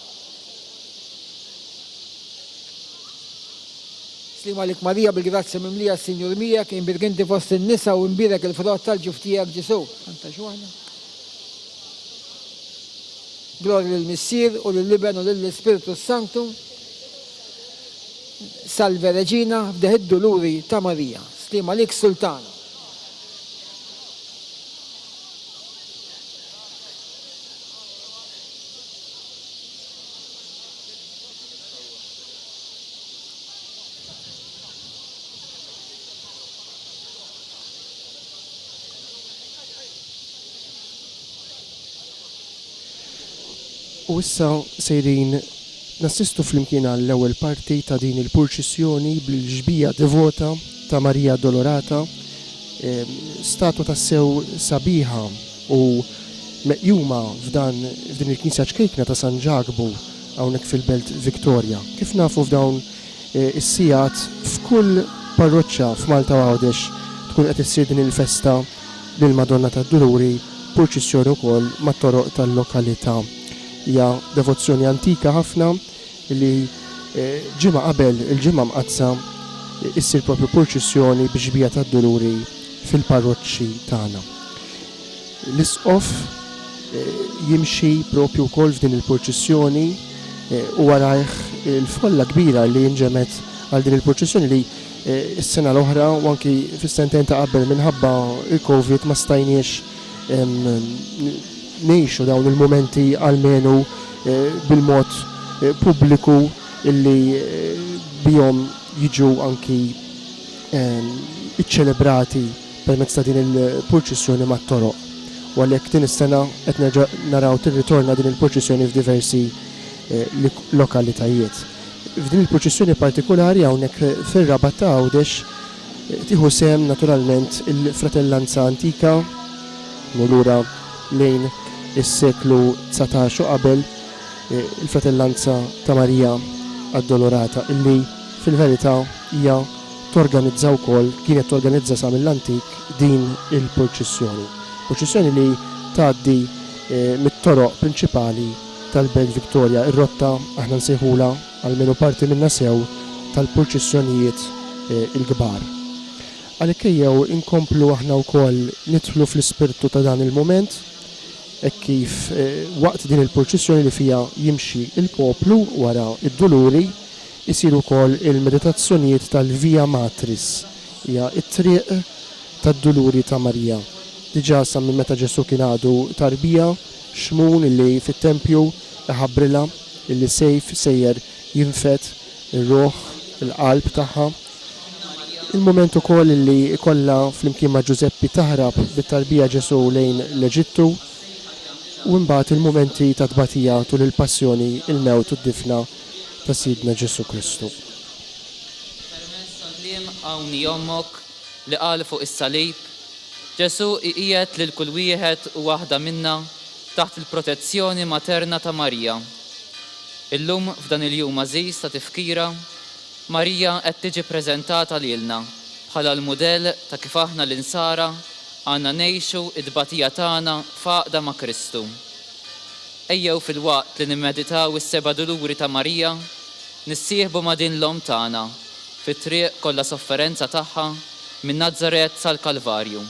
Slima lik Marija bil-grazzja mimlija s-Sinjur miegħek, imbirek inti fost in-nisa u imbirek il-frott tal-ġuf tiegħek Ġesu. Glorja lill-Missier u lill-Liben u lill-Ispiritu Sanktu. Salve Reġina f'deħ id-Duluri ta' Marija. Slima lik Sultana. U issa sejrin nassistu flimkien għall-ewwel parti ta' din il-purċissjoni bil-ġbija devota ta' Marija Addolorata, statwa ta' sew sabiħa u meqjuma f'din il-Knisja ċkejkna ta' San Ġagbu hawnhekk fil-Belt Viktorja. Kif nafu f'dawn is-sigħat f'kull parroċċja f'Malta u Għawdex tkun qed issir din il-festa lil Madonna tad-Duluri, purċissjoni wkoll mat-toroq tal-lokalità. Hija devozzjoni antika ħafna li ġimgħa qabel il-ġimgħa mqazza issir propju purċissjoni biex bija tad-Duluri fil-parroċċi tagħna. L-isqof jimxi propju wkoll f'din il-purċissjoni u warajh il-folla kbira li jinġemet għal din il-purċissjoni li s-sena l-oħra u anki fis-sentejn ta' qabel minħabba il-Covid ma stajniex ngħixu dawn il-momenti għalmenu bil-mod pubbliku illi bihom jiġu anki iċċelebrati permezz ta' din il-purċissjoni mat-toroq. U għalhekk din is-sena qed naraw tirritorna din il-purċissjoni f'diversi lokalitajiet. F'din il-purċissjoni partikolari hawnhekk fir-Rabat ta' Għawdex tieħu sehem naturalment il-fratellanza antika lura lejn is-seklu 19 qabel il-fratellanza ta' Marija Addolorata illi fil-verità hija torganizza wkoll kienet torganizza sa mill-antik din il-purċissjoni. Purċissjoni li tgħaddi mit-toroq prinċipali tal-Belt Viktorja, ir-rotta aħna nsejħula għalmenu parti minna sew tal-purċissjonijiet il-kbar. Għalhekk ejjew inkomplu aħna wkoll nidħlu fl-ispirtu ta' dan il-mument kif waqt din il-purċissjoni li fija jimxi il-poplu wara id-Duluri isiru wkoll il-meditazzjonijiet tal-Via Matris, hija it-triq tad-Duluri ta' Marija. Diġà sa minn meta Ġesu kien għadu tarbija xmun illi fit-tempju ħabbrilha illi sejjer jinfet ir-ruħ, il-qalb tagħha. Il-moment ukoll illi ikollha flimkien ma' Ġuseppi taħrab bit-tarbija Ġesu lejn l-Eġittu u mbagħad il-mumenti ta' tbatija tul il-passjoni, il-mewt u d-difna ta' Sidna Ġesu Kristu. Kliem hawn jommok li qal fuq is-salib, Ġesu qiegħed lil kull wieħed u waħda minna taħt il-protezzjoni materna ta' Marija. Illum f'dan il-jum għażiż ta' tifkira, Marija qed tiġi preżentata lilna bħala l-mudell ta' kif aħna l-insara għandna ngħixu id-tbatija tagħna faqda ma' Kristu. Ejjew fil-waqt li nimmeditaw is-seba' duluri ta' Marija, nissieħbu ma' din l-om tagħna fit-triq kollha sofferenza tagħha minn Nażaret sal-Kalvarju.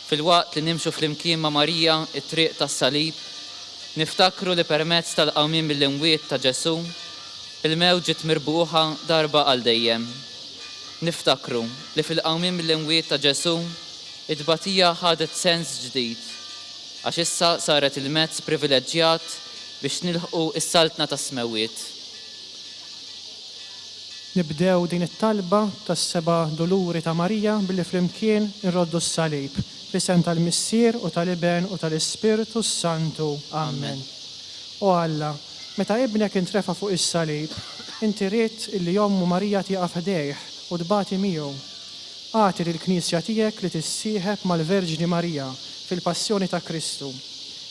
Fil-waqt li nimxu flimkien ma' Marija it-triq tas-salib, niftakru li permezz tal-qawmien mill-imwiet ta' Ġesu, il-mewt ġiet mirbuħa darba għal dejjem. Niftakru li fil-qawmien mill-imwiet ta' Ġesu, id-tbatija ħadet sens ġdid, għax issa saret il-mezz privileġġjat biex nilħqu is-saltna tas-smewiet. Nibdew din it-talba tas-seba' duluri ta' Marija billi flimkien irroddu s-salib, b'isem tal-Missier u tal-Iben u tal-Ispiritu Santu. Amen. O Alla, meta ibnek intrefa fuq is-salib, inti rid illi jommu Marija tieqa' f'dejh u tbati miegħu. Għati lill-Knisja tiegħek li tissieħeb mal-Verġni Marija fil-Passjoni ta' Kristu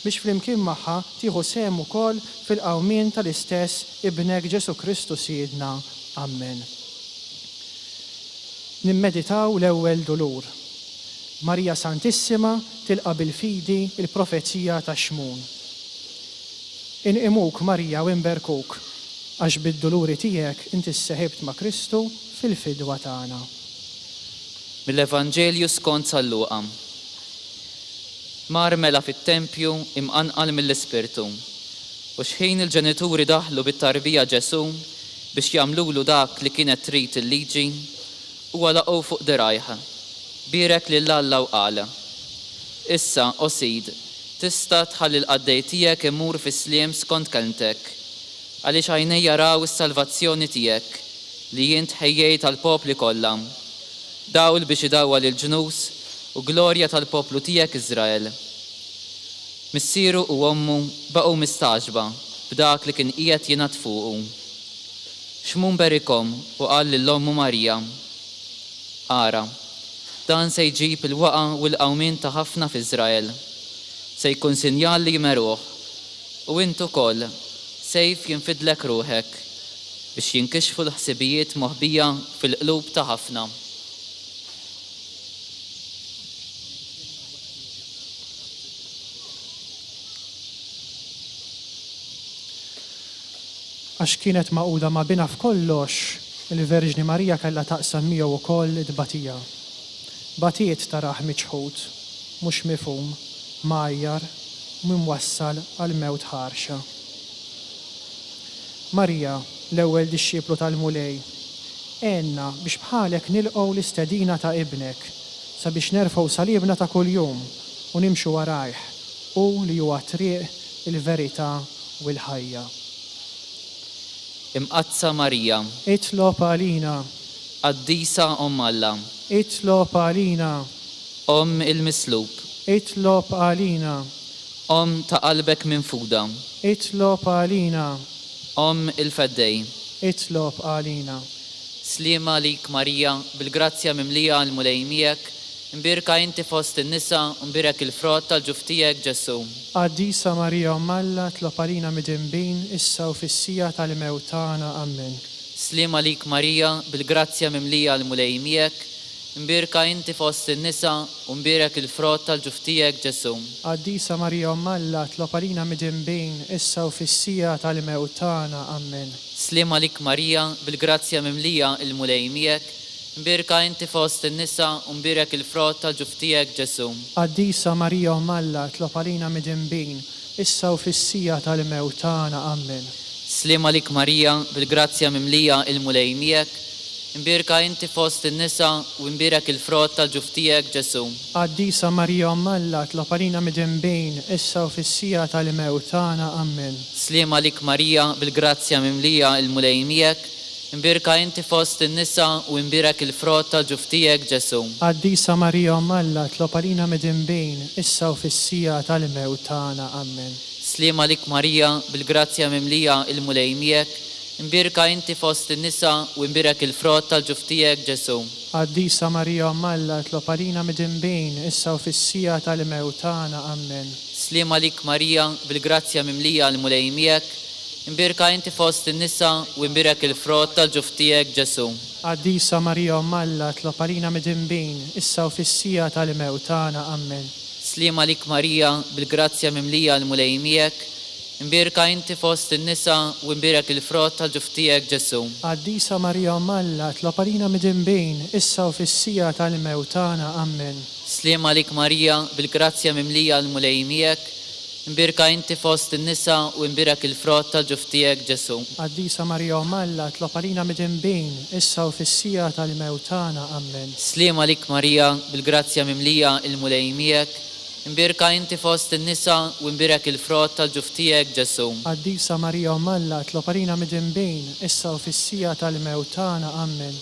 biex flimkien magħha tieħu sehem ukoll fil-qawmien tal-istess Ibnek Ġesu Kristu Siedna. Amen. Nimmeditaw l-ewwel dulur. Marija Santissima tilqa' bil-fidi il-profezija ta' Xmun. Inqimuk Marija u inberkuk għax bid-duluri tiegħek inti sseħibt ma' Kristu fil-fidwa tagħna. Mill-Evanġelju skont Luqa. Mar mela fit-tempju imqanqal mill-Ispirtu u xħin il-ġenituri daħlu bit-tarbija Ġesu biex jagħmlulu dak li kienet trid il-liġi huwa laqgħu fuq dirajħa. Birek lil Alla u qala: Issa, o Sid, tista' tħalli l-qaddej tiegħek imur fis-sliem skont kelmtek, għaliex għajnej jaraw is-salvazzjoni tiegħek li jien tħejjejt tal-popli kollha, dawl biex idawwa lil-ġnus u glorja tal-poplu tiegħek Iżrael. Missieru u ommu baqgħu mistaġba b'dak li kien qiegħed jingħad fuqu. Xmun berikom u qal lill-ommu Marija: Ara, dan se jġib il-waqa u l-qawmien ta' ħafna f'Iżrael. Se jkun sinjal li jmeruh u intu koll sejf jinfidlek ruħek biex jinkixfu l-ħsibijiet moħbija fil-qlub ta' ħafna. Għax kienet maquda ma' bina f'kollox, il-Verġni Marija kellha taqsam miegħu wkoll id-tbatija. Batiet taraħ miċħud, mhux mifhum, mgħajjar, min wassal għal mewt ħarxa. Marija, l-ewwel dixxieplu tal-mulej, għenna biex bħalek nilqgħu l-istedina ta' ibnek, sabiex nerfgħu salibna ta' kuljum u nimxu warajh u li huwa triq il-verità u l-ħajja. Imqazza Marija, Itlob għalina, Qaddisa Omm Alla, itlob għalina, Omm il-Mislub, itlob għalina, Omm ta' qalbek minfuda, itlob għalina, Omm il-Feddej. itlob għalina. Slima lik Marija, bil-grazzja mimlija għal-mulej miegħek, imbirka inti fost in-nisa u mbirek il-frott tal-ġuftijek Ġesu. Qaddisa Marija Omm Alla, tlob għalina midinbin issa u fis-sija tal-mewt tagħna. Amen. Slima lik Marija, bil-grazzja mimlija għal-mulej miegħek, imbirka inti fost in-nisa u mbirek il-frott tal-ġuftijek Ġesu. Qaddisa Marija Omm Alla, tlob għalina midinbin issa u fis-sija tal-mewt tagħna. Amen. Slima lik Marija, bil-grazzja mimlija il-mulej miegħek, imbirka inti fost in-nisa u mbirek il-frott tal-ġuftijek Ġesu. Qaddisa Marija Omm Alla, tlob għalina midinbin issa u fis-sija tal-mewt tagħna. Amen. Slima lik Marija, bil-grazzja mimlija il-mulej miegħek, imbirka inti fost in-nisa u imbirek il-frott tal-ġuftijek Ġesu. Qaddisa Marija Omm Alla, tlob għalina midinbin issa u fis-sija tal-mewt tagħna. Amen. Slima lik Marija, bil-grazzja mimlija il-mulej miegħek, imbirka inti fost in-nisa u imbirek il-frott tal-ġuftijek Ġesu. Għaddisa Marija Malla, tlob għalina midinbejn, issa u fissija tal-mewt tagħna. Amen. Slima lik Marija, bil-grazzja mimlija il-mulejmiek, imbirka inti fost in-nisa u imbirek il-frott tal-ġuftijek Ġesu. Għaddisa Marija Malla, tlob għalina midinbejn, issa u fissija tal-mewt tagħna. Amen. Slima lik Marija, bil-grazzja mimlija il-mulejmiek, imbirka inti fost in-nisa u imbirek il-frott tal-ġuftijek Ġesu. Għaddisa Marija Malla, tlob għalina midinbejn, issa u fissija tal-mewt tagħna. Amen. Slima lik Marija, bil-grazzja mimlija il-mulejmiek, imbirka inti fost in-nisa u imbirek il-frott tal-ġuftijek Ġesu. Għaddisa Marija Malla, tlob għalina midinbejn, issa u fissija tal-mewt tagħna. Amen. Slima lik Marija, bil-grazzja mimlija il-mulejmiek, imbirka inti fost in-nisa u imbirek il-frott tal-ġuftijek Ġesu. Għaddisa Marija Malla, tlob għalina midinbejn, issa u fissija tal-mewt tagħna. Amen. Slima lik Marija, bil-grazzja mimlija il-mulejmiek, imbirka inti fost in-nisa u imbirek il-frott tal-ġuftijek Ġesu. Għaddisa Marija Malla, tlob għalina midinbejn, issa u fissija tal-mewt tagħna. Amen.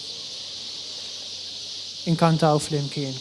Inkantaw flimkien.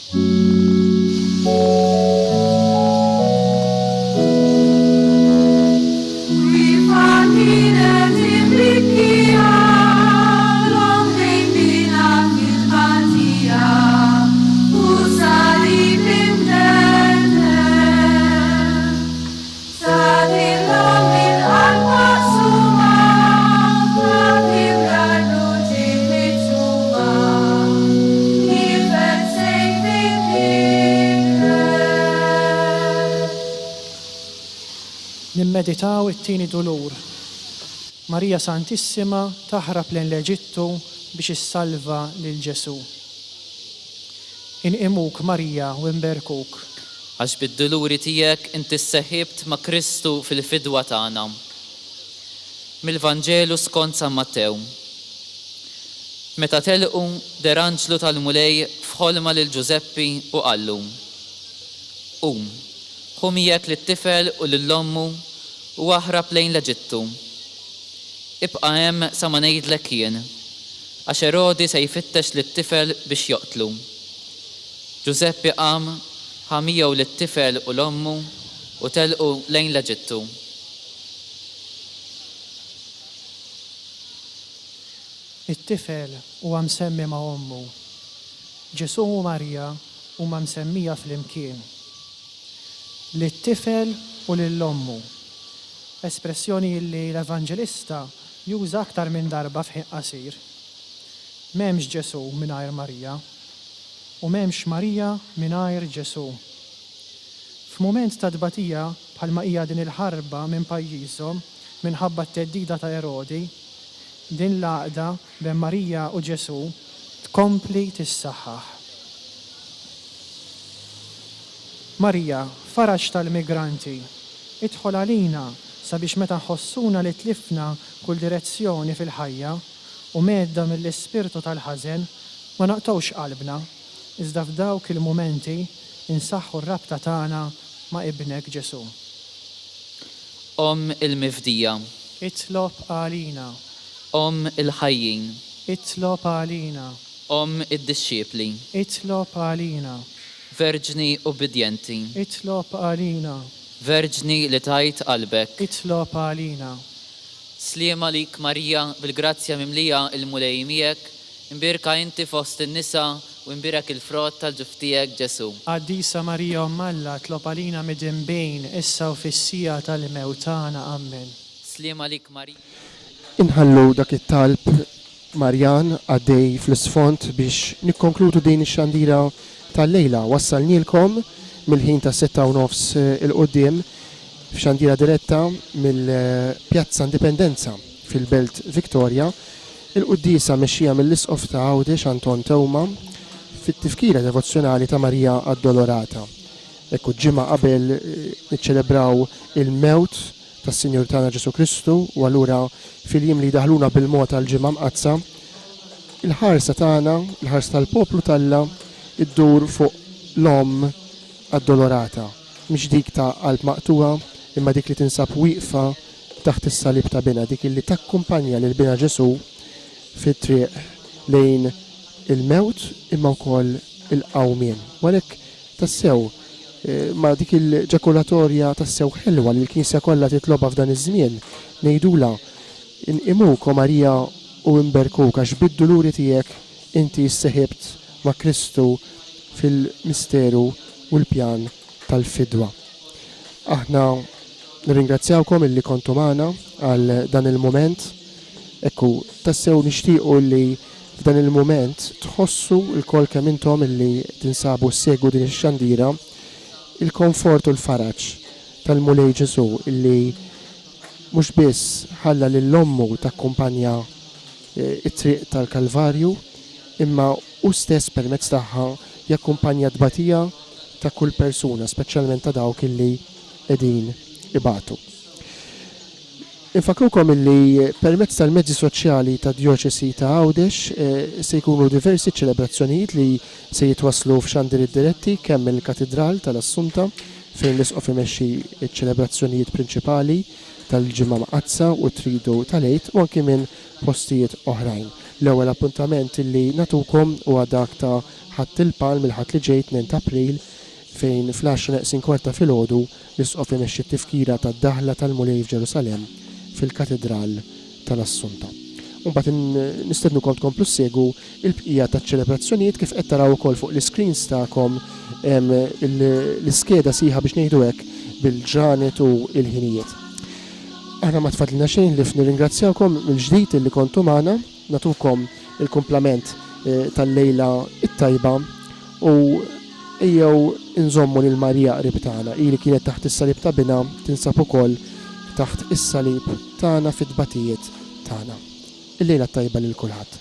Nimmeditaw it-tieni dulur. Marija Santissima taħrab lejn l-Eġittu biex issalva lil Ġesu. Inqimuk Marija u nberkuk. Għax bid-duluri tiegħek inti sseħħibt ma' Kristu fil-fidwa tagħna. Mill-Vanġelu skont San Mattew. Meta telqu der anġlu tal-mulej f'ħolma lil Ġuseppi u qallu: ħu miegħek lit-tifel u lill-ommu u aħrab lejn l-Eġittu. Ibqa' hemm sa ma ngħidlek jien, għax Erodi se jfittex lit-tifel biex joqtlu. Ġuseppi qam, ħa miegħu lit-tifel u l-ommu u telqu lejn l-Eġittu. It-tifel huwa msemmi ma' ommu. Ġesu u Marija huma msemmija flimkien. Lit-tifel u lill-ommu. Espressjoni li l-Evanġelista juża aktar minn darba f'ħin qasir. M'hemmx Ġesu mingħajr Marija u m'hemmx Marija mingħajr Ġesu. F'mument ta' tbatija bħalma hija din il-ħarba minn pajjiżhom minħabba t-teddida ta' Erodi, din l-għaqda bejn Marija u Ġesu tkompli tissaħħaħ. Marija, faraġ tal-migranti, idħol għalina sabiex meta nħossuna li tlifna kull direzzjoni fil-ħajja u medda mill-ispirtu tal-ħażen ma naqtawx qalbna, iżda f'dawk il-momenti insaħħu r-rabta tagħna ma' ibnek Ġesu. Il-mifdija. Itlob għalina. Il-ħajjin. Itlob għalina. Id-disċipli. Itlob għalina. Verġni obbedjenti. Itlob għalina. Verġni li tajt qalbek. Itlob għalina. Sliema lik Marija, bil-grazzja mimlija il-mulej miegħek, imbirka inti fost in-nisa u imbirek il-frott tal-ġuftijek Ġesu. Għaddisa Marija Malla, tlob għalina midinbejn, issa u fissija tal-mewt tagħna. Amen. Sliema lik Marija. Inħallu dak it-talb Marjan għaddej fl-isfont biex nikkonkludu din ix-xandira tal-lejla. Wassalnilkom mill-ħin ta' 6:30 il-qoddim f'xandira diretta mill-Pjazza Indipendenza fil-Belt Victoria. Il-Quddisa mexxija mill-Isqof ta' Għawdex Anton Tewma fit-tifkira devozzjonali ta' Marija Addolorata. Ekku ġimgħa qabel niċċelebraw il-mewt tas-Sinjur tagħna Ġesu Kristu u allura fil-jiem li daħluna bil-mod tal-ġimgħa mqazza il-ħarsa tagħna, il-ħarsa tal-poplu talla iddur fuq l-Om Addolorata. Mhix dik ta' qalb maqtuha, imma dik li tinsab wieqfa taħt is-salib ta' bina, dik li takkumpanja lil bina Ġesu fit-triq lejn il-mewt imma wkoll il-qawmien. Walek tassew ma dik il-ġakulatorja tassew ħelwa li l-Knisja kollha titloba f'dan iż-żmien ngħidula inqimuk Marija u imberkuk għax bid-duluri tiegħek inti sseħibt ma' Kristu fil-misteru u l-pjan tal-fidwa. Aħna nirringrazzjawkom illi kontu magħna għal dan il-moment. Ekku, tassew nixtiequ li f'dan il-moment tħossu l-kol kemm intom illi tinsabu segwu din ix-xandira il-komfort u l-faraġġ tal-Mulej Ġesu illi mhux biss ħalla lill-ommu takkumpanja it-triq tal-Kalvarju imma u stess permezz tagħha jakkumpanja tbatija ta' kull persuna, speċjalment ta' dawk illi qegħdin ibatu. Infakrukom illi permezz tal-mezzi soċjali ta' Djoċesi ta' Għawdex se jkunu diversi ċelebrazzjonijiet li se jitwaslu f'xandir diretti kemm il-Katedral tal-Assunta fejn l-isqof imexxi ċ-ċelebrazzjonijiet prinċipali tal-ġimgħa Maqazza u tridu tal-Għid u anke minn postijiet oħrajn. L-ewwel appuntament illi natukom huwa dak ta' ħadd il-palm il-ħadd li ġej 2 April fejn fl-10:15 filgħodu l-isqof imexxi t-tifkira tad-daħla tal-Mulej f'Ġerusalemm fil-Katedral tal-Assunta. Mbagħad nistednukom tkomplu ssegwu il-bqija taċ-ċelebrazzjonijiet kif qed taraw ukoll fuq l-iscreens tagħkom l-iskeda sieħa biex ngħidu hekk bil-ġranet u l-ħinijiet. Aħna ma tfadlina xejn li nirringrazzjawkom mill-ġdid illi kontu magħna, natukom il-kumplament tal-lejla it-tajba u ejjew inżommu lil Marija qrib tagħna ili kienet taħt is-salib ta' bina tinsab ukoll taħt is-salib tagħna fid-tbatijiet tagħna. Il-lejla tajba lil kulħadd.